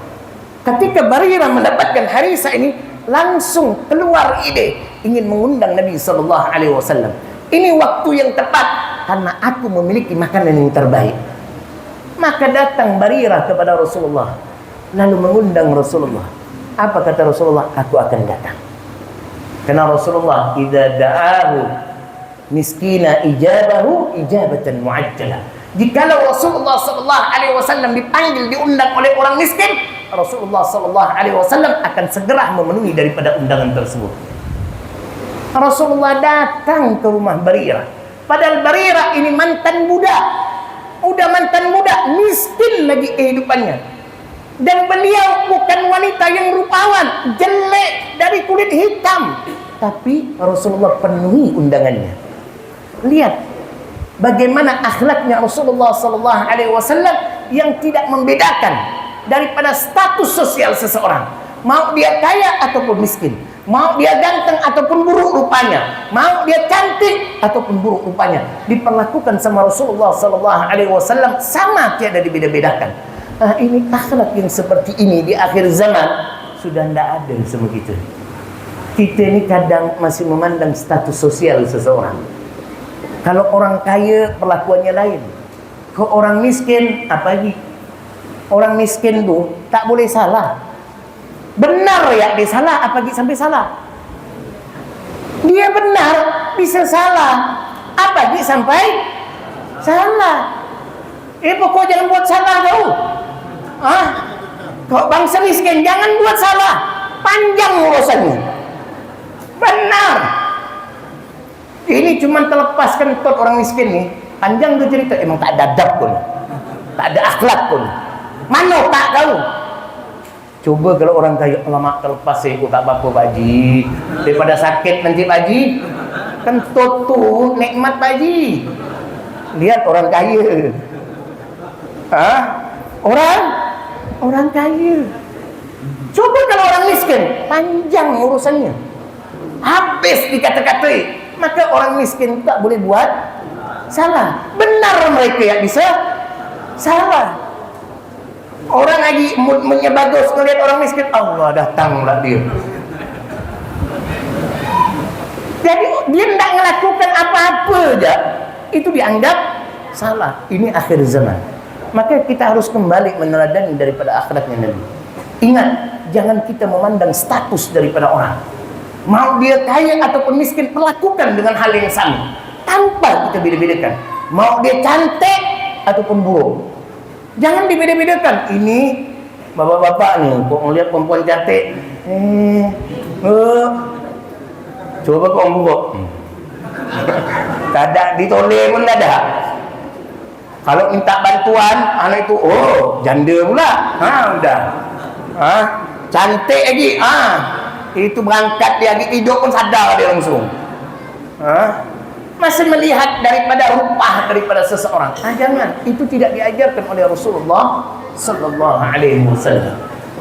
Ketika Barirah mendapatkan harisa ini, langsung keluar ide ingin mengundang Nabi SAW. Ini waktu yang tepat karena aku memiliki makanan yang terbaik. Maka datang Barirah kepada Rasulullah. lalu mengundang Rasulullah. Apa kata Rasulullah? Aku akan datang. Karena Rasulullah idza da'ahu miskina ijabahu ijabatan muajjalah. Jikalau Rasulullah sallallahu alaihi wasallam dipanggil, diundang oleh orang miskin, Rasulullah sallallahu alaihi wasallam akan segera memenuhi daripada undangan tersebut. Rasulullah datang ke rumah Barirah. Padahal Barirah ini mantan budak. Udah mantan budak, miskin lagi kehidupannya. Dan beliau bukan wanita yang rupawan, jelek, dari kulit hitam. Tapi Rasulullah penuhi undangannya. Lihat bagaimana akhlaknya Rasulullah sallallahu alaihi wasallam yang tidak membedakan daripada status sosial seseorang. Mau dia kaya ataupun miskin, mau dia ganteng ataupun buruk rupanya, mau dia cantik ataupun buruk rupanya, diperlakukan sama Rasulullah sallallahu alaihi wasallam sama, tiada dibeda-bedakan. Ini akhlak yang seperti ini di akhir zaman sudah tidak ada semua kita. Kita ini kadang masih memandang status sosial seseorang. Kalau orang kaya perlakuannya lain. Kalau orang miskin, apalagi orang miskin tuh tak boleh salah. Benar ya dia salah, apalagi sampai salah. Dia benar bisa salah, apalagi sampai salah. Pokoknya jangan buat salah kau. Kau bangsa miskin jangan buat salah, panjang urusannya. Benar. Ini cuma terlepaskan tot orang miskin nih. Panjang tuh cerita, emang tak ada adab pun, tak ada akhlak pun. Mana tak tahu. Coba kalau orang kaya, lama terlepas saya, tak apa-apa Pak Haji. Daripada sakit nanti Pak Haji. Kan tot tuh nikmat Pak Haji. Lihat orang kaya. Orang kaya. Coba kalau orang miskin, panjang urusannya. Habis dikata-katai. Maka orang miskin tak boleh buat salah. Benar mereka yang bisa salah. Orang lagi moodnya bagus, melihat orang miskin, Allah datanglah dia. Jadi dia tidak melakukan apa-apa aja, itu dianggap salah. Ini akhir zaman. Maka kita harus kembali meneladani daripada akhlaknya Nabi. Ingat, jangan kita memandang status daripada orang. Mau dia kaya ataupun miskin, perlakukan dengan hal yang sama, tanpa kita beda-bedakan. Mau dia cantik ataupun buruk, jangan dibeda-bedakan. Ini bapak-bapak nih, kok melihat perempuan cantik, coba kau buruk, tak ada ditoleh pun tak ada. Kalau minta bantuan anak itu, janda pula, udah, cantik lagi, itu berangkat dia tidur pun sadar dia langsung. Masih melihat daripada rupa daripada seseorang. Jangan, itu tidak diajarkan oleh Rasulullah sallallahu alaihi wasallam.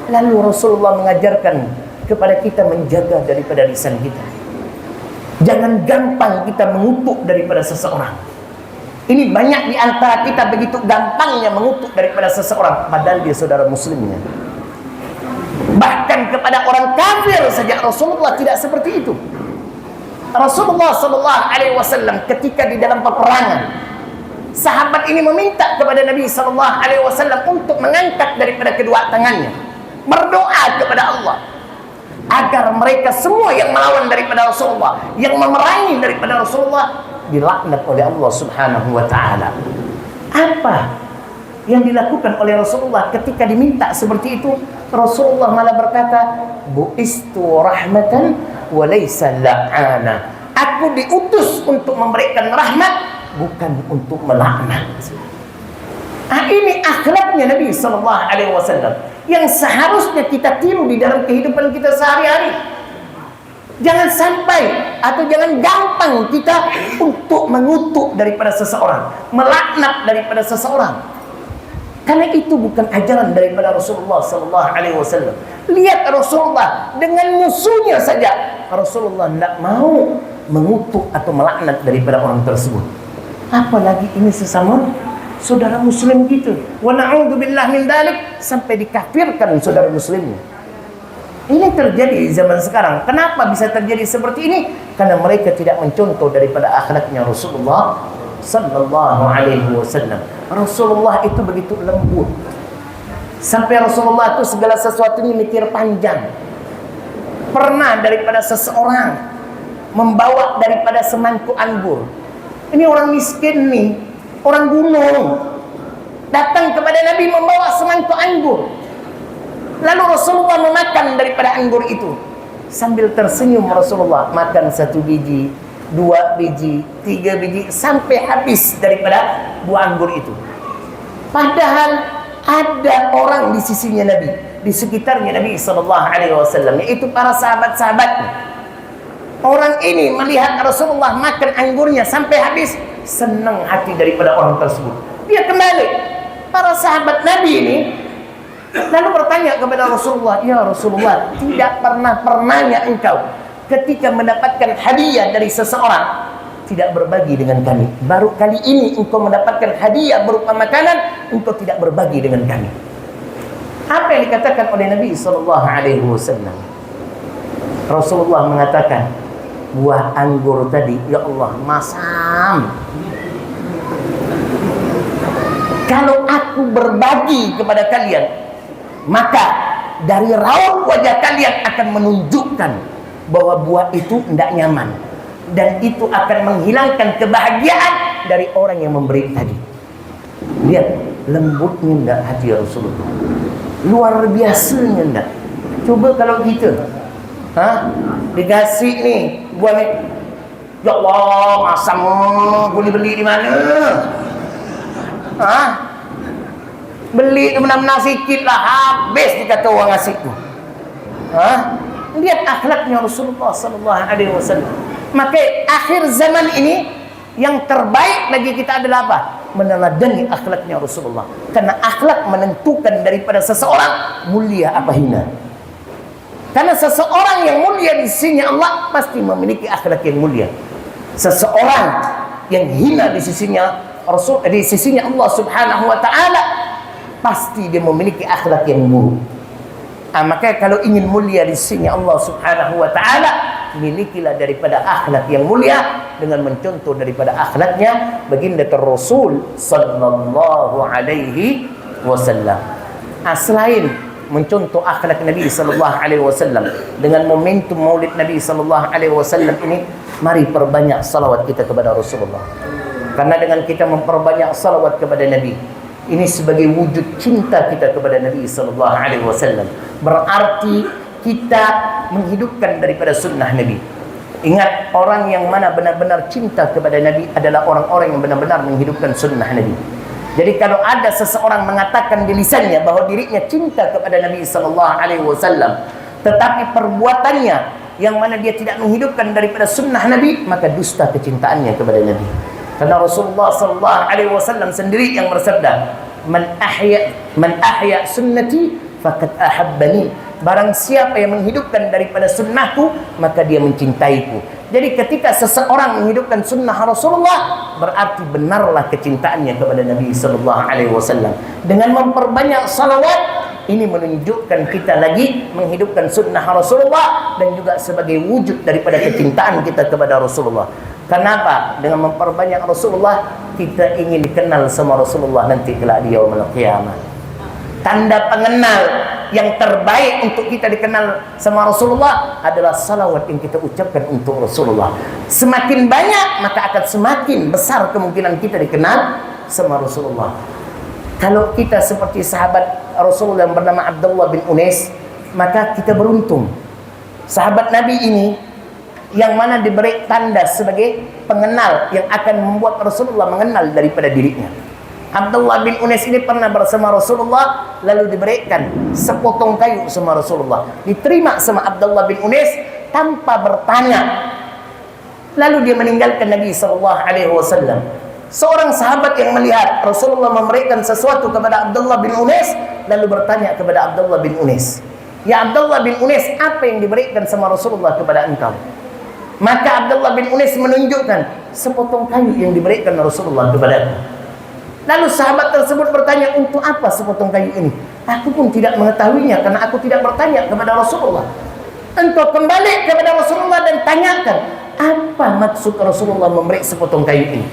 Lalu Rasulullah mengajarkan kepada kita menjaga daripada lisan kita. Jangan gampang kita mengutuk daripada seseorang. Ini banyak di antara kita begitu gampangnya mengutuk daripada seseorang, padahal dia saudara muslimnya. Bahkan kepada orang kafir saja Rasulullah tidak seperti itu. Rasulullah sallallahu alaihi wasallam ketika di dalam peperangan, sahabat ini meminta kepada Nabi sallallahu alaihi wasallam untuk mengangkat daripada kedua tangannya, berdoa kepada Allah agar mereka semua yang melawan daripada Rasulullah, yang memerangi daripada Rasulullah, dilaknat oleh Allah Subhanahu wa taala. Apa yang dilakukan oleh Rasulullah ketika diminta seperti itu? Rasulullah malah berkata, bu'istu rahmatan wa laysa la'ana. Aku diutus untuk memberikan rahmat, bukan untuk melaknat. Ini akhlaknya Nabi sallallahu alaihi wasallam yang seharusnya kita tiru di dalam kehidupan kita sehari-hari. Jangan sampai atau jangan gampang kita untuk mengutuk daripada seseorang, melaknat daripada seseorang. Karena itu bukan ajaran daripada Rasulullah sallallahu alaihi wasallam. Lihat Rasulullah dengan musuhnya saja, Rasulullah tidak mau mengutuk atau melaknat daripada orang tersebut. Apalagi ini sesama saudara muslim gitu. Wa na'udzubillah min dzalik, sampai dikafirkan saudara muslimnya. Ini terjadi di zaman sekarang. Kenapa bisa terjadi seperti ini? Karena mereka tidak mencontoh daripada akhlaknya Rasulullah sallallahu alaihi wasallam. Rasulullah itu begitu lembut. Sampai Rasulullah itu segala sesuatu ini mikir panjang. Pernah daripada seseorang membawa daripada semangkuk anggur. Ini orang miskin nih, orang gunung, datang kepada Nabi membawa semangkuk anggur. Lalu Rasulullah memakan daripada anggur itu. Sambil tersenyum Rasulullah makan 1 biji, 2 biji, 3 biji, sampai habis daripada buah anggur itu. Padahal ada orang di sisinya Nabi, di sekitarnya Nabi SAW, yaitu para sahabat-sahabatnya. Orang ini melihat Rasulullah makan anggurnya sampai habis, senang hati daripada orang tersebut. Dia kembali, para sahabat Nabi ini lalu bertanya kepada Rasulullah, "Ya Rasulullah, tidak pernahnya engkau ketika mendapatkan hadiah dari seseorang tidak berbagi dengan kami. Baru kali ini engkau mendapatkan hadiah berupa makanan, engkau tidak berbagi dengan kami." Apa yang dikatakan oleh Nabi SAW? Rasulullah mengatakan, "Buah anggur tadi, ya Allah, masam. Kalau aku berbagi kepada kalian, maka dari raut wajah kalian akan menunjukkan bahwa buah itu tidak nyaman, dan itu akan menghilangkan kebahagiaan dari orang yang memberi tadi." Lihat lembutnya enggak hati Rasulullah, luar biasanya enggak. Coba kalau kita dikasih nih buah ni, ya Allah, masam, boleh beli di mana? Beli benar-benar sikit lah, habis dikata orang ngasih tu. Lihat akhlaknya Rasulullah SAW. Maka akhir zaman ini yang terbaik bagi kita adalah apa? Meneladani akhlaknya Rasulullah. Karena akhlak menentukan daripada seseorang mulia apa hina. Karena seseorang yang mulia di sisinya Allah pasti memiliki akhlak yang mulia. Seseorang yang hina di sisinya di sisinya Allah Subhanahu wa taala pasti dia memiliki akhlak yang buruk. Maka kalau ingin mulia di sisinya Allah Subhanahu wa taala, milikilah daripada akhlak yang mulia dengan mencontoh daripada akhlaknya baginda Rasul sallallahu alaihi wasallam. Selain mencontoh akhlak Nabi sallallahu alaihi wasallam dengan momentum Maulid Nabi sallallahu alaihi wasallam ini, mari perbanyak salawat kita kepada Rasulullah. Karena dengan kita memperbanyak salawat kepada Nabi, ini sebagai wujud cinta kita kepada Nabi sallallahu alaihi wasallam. Berarti kita menghidupkan daripada sunnah Nabi. Ingat, orang yang mana benar-benar cinta kepada Nabi adalah orang-orang yang benar-benar menghidupkan sunnah Nabi. Jadi kalau ada seseorang mengatakan di lisannya bahwa dirinya cinta kepada Nabi sallallahu alaihi wasallam, tetapi perbuatannya yang mana dia tidak menghidupkan daripada sunnah Nabi, maka dusta kecintaannya kepada Nabi. Karena Rasulullah sallallahu alaihi wasallam sendiri yang bersabda, man ahya sunnati faqad ahabbani. Barang siapa yang menghidupkan daripada sunnahku, maka dia mencintaiku. Jadi ketika seseorang menghidupkan sunnah Rasulullah, berarti benarlah kecintaannya kepada Nabi sallallahu alaihi wasallam. Dengan memperbanyak salawat, ini menunjukkan kita lagi menghidupkan sunnah Rasulullah dan juga sebagai wujud daripada kecintaan kita kepada Rasulullah. Kenapa? Dengan memperbanyak Rasulullah, kita ingin dikenal sama Rasulullah nanti kelak di yaumul qiyamah. Tanda pengenal yang terbaik untuk kita dikenal sama Rasulullah adalah salawat yang kita ucapkan untuk Rasulullah. Semakin banyak, maka akan semakin besar kemungkinan kita dikenal sama Rasulullah. Kalau kita seperti sahabat Rasulullah yang bernama Abdullah bin Unais, maka kita beruntung. Sahabat Nabi ini yang mana diberi tanda sebagai pengenal yang akan membuat Rasulullah mengenal daripada dirinya. Abdullah bin Unais ini pernah bersama Rasulullah, lalu diberikan sepotong kayu sama Rasulullah. Diterima sama Abdullah bin Unais tanpa bertanya. Lalu dia meninggalkan Nabi SAW. Seorang sahabat yang melihat Rasulullah memberikan sesuatu kepada Abdullah bin Unais, lalu bertanya kepada Abdullah bin Unais, "Ya Abdullah bin Unais, apa yang diberikan sama Rasulullah kepada engkau?" Maka Abdullah bin Unais menunjukkan sepotong kayu yang diberikan Rasulullah kepada-Nya. Lalu sahabat tersebut bertanya, "Untuk apa sepotong kayu ini?" "Aku pun tidak mengetahuinya karena aku tidak bertanya kepada Rasulullah." Engkau kembali kepada Rasulullah dan tanyakan, apa maksud Rasulullah memberi sepotong kayu ini.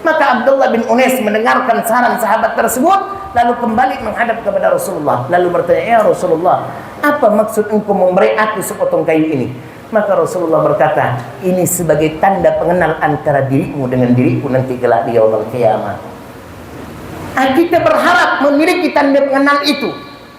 Maka Abdullah bin Unais mendengarkan saran sahabat tersebut, lalu kembali menghadap kepada Rasulullah, lalu bertanya, "Ya Rasulullah, apa maksud engkau memberi aku sepotong kayu ini?" Maka Rasulullah berkata, "Ini sebagai tanda pengenal antara dirimu dengan diriku nanti kelak di yaumul qiyamah." Kita berharap memiliki tanda pengenal itu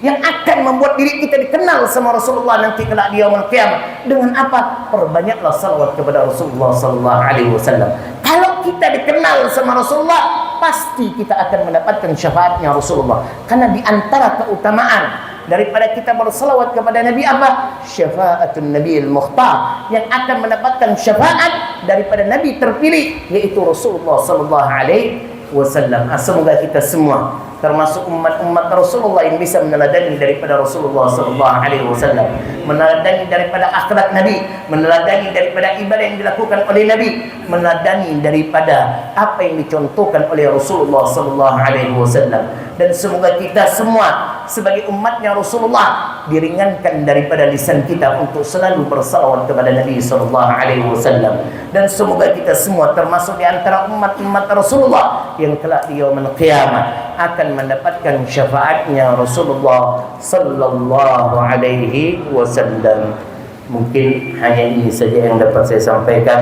yang akan membuat diri kita dikenal sama Rasulullah nanti kelak di yaumul qiyamah. Dengan apa? Perbanyaklah salawat kepada Rasulullah sallallahu alaihi wasallam. Kalau kita dikenal sama Rasulullah, pasti kita akan mendapatkan syafaatnya Rasulullah. Karena di antara keutamaan daripada kita bersalawat kepada Nabi apa? Syafaatun Nabiil Mukhtar, yang akan mendapatkan syafaat daripada Nabi terpilih, yaitu Rasulullah sallallahu alaihi wasallam. Semoga kita semua termasuk umat-umat Rasulullah yang bisa meneladani daripada Rasulullah sallallahu alaihi wasallam, meneladani daripada akhlak Nabi, meneladani daripada ibadah yang dilakukan oleh Nabi, meneladani daripada apa yang dicontohkan oleh Rasulullah sallallahu alaihi wasallam. Dan semoga kita semua sebagai umatnya Rasulullah diringankan daripada lisan kita untuk selalu bersalawat kepada Nabi sallallahu alaihi wasallam. Dan semoga kita semua termasuk di antara umat-umat Rasulullah yang kelak di yaumul qiyamah akan mendapatkan syafaatnya Rasulullah sallallahu alaihi wasallam. Mungkin hanya ini saja yang dapat saya sampaikan.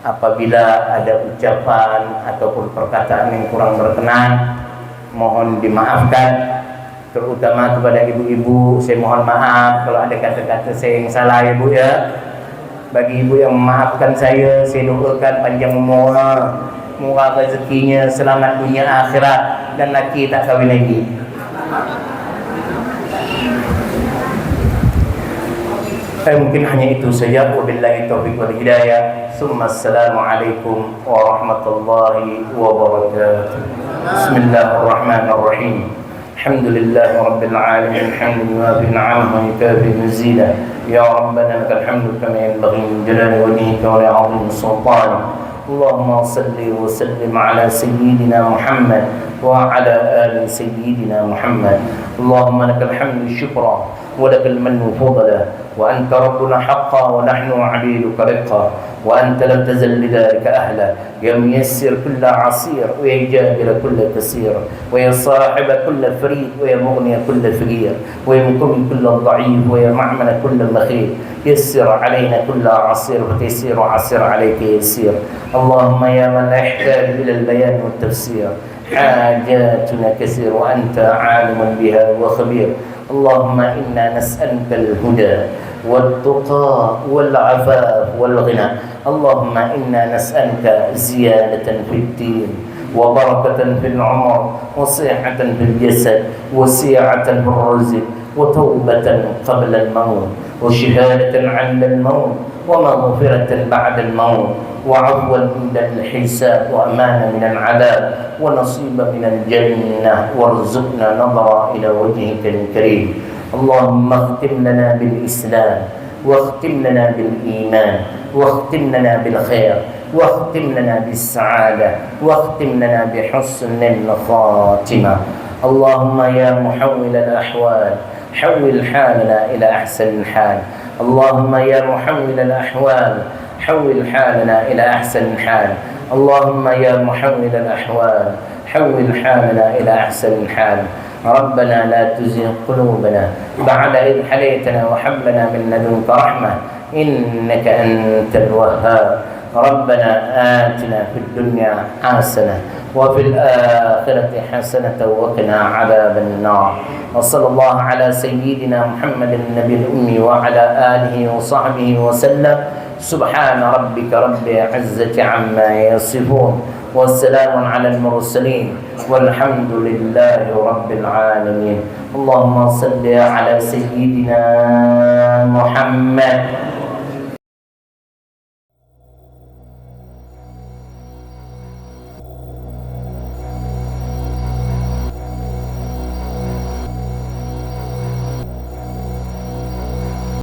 Apabila ada ucapan ataupun perkataan yang kurang berkenan, mohon dimaafkan. Terutama kepada ibu-ibu, saya mohon maaf kalau ada kata-kata saya yang salah ya Bu ya. Bagi ibu yang memaafkan saya doakan panjang umur, murah rezekinya, selamat dunia akhirat, dan laki tak kahwin lagi. Mungkin hanya itu saja. Wabillahi taufiq wal hidayah. Assalamualaikum warahmatullahi wabarakatuh. Bismillahirrahmanirrahim. Alhamdulillahi rabbil alamin, hamdan yuwafi ni'amahu wa yukafi mazida. Ya Rabbana lakal hamdu kama yanbaghi min jalali wajhika wa li'azimi sultanik. Allahumma salli wa sallim ala sayyidina Muhammad wa ala ali sayyidina Muhammad. Allahumma lakal hamdu syukra wa lakal mannu fadla, wa anta rabbuna haqqan wa nahnu 'abiduka riqqan, wa anta lam tazal lidhalika ahla, ya muyassir kulla 'asir wa ya jabir kulla kasir, wa ya sahib kulla farid, wa ya mughni kulla faqir, wa ya muqim kulla dha'if, wa ya ma'man kulla makhir. يسر علينا كل عسير وتيسير عسير عليك يسير. اللهم يا من لا يحتاج إلى البيان والتفسير حاجاتنا كثير وأنت عالم بها وخبير. اللهم إنا نسألك الهدى والتقى والعفاف والغنى. اللهم إنا نسألك زيادة في الدين وبركة في العمر وصحة في الجسد وسعة في الرزق وتوبة قبل الموت وشهادة عند الموت ومغفرة بعد الموت وعفوا عند الحساب وأمانا من العذاب ونصيبا من الجنة وارزقنا نظرا إلى وجهك الكريم. اللهم اختم لنا بالإسلام واختم لنا بالإيمان واختم لنا بالخير واختم لنا بالسعادة واختم لنا بحسن الخاتمة. اللهم يا محول الأحوال حول حالنا إلى أحسن الحال. اللهم يا محول الأحوال حول حالنا إلى أحسن الحال. اللهم يا محول الأحوال حول حالنا إلى أحسن الحال. ربنا لا تزغ قلوبنا بعد إذ هديتنا وهب لنا من لدنك رحمة إنك أنت الوهاب. ربنا آتنا في الدنيا حسنة وفي الآخرة حسنة وقنا عذاب النار. وصلى الله على سيدنا محمد النبي الأمي وعلى آله وصحبه وسلم. سبحان ربك رب العزة عما يصفون والسلام على المرسلين والحمد لله رب العالمين. اللهم صل على سيدنا محمد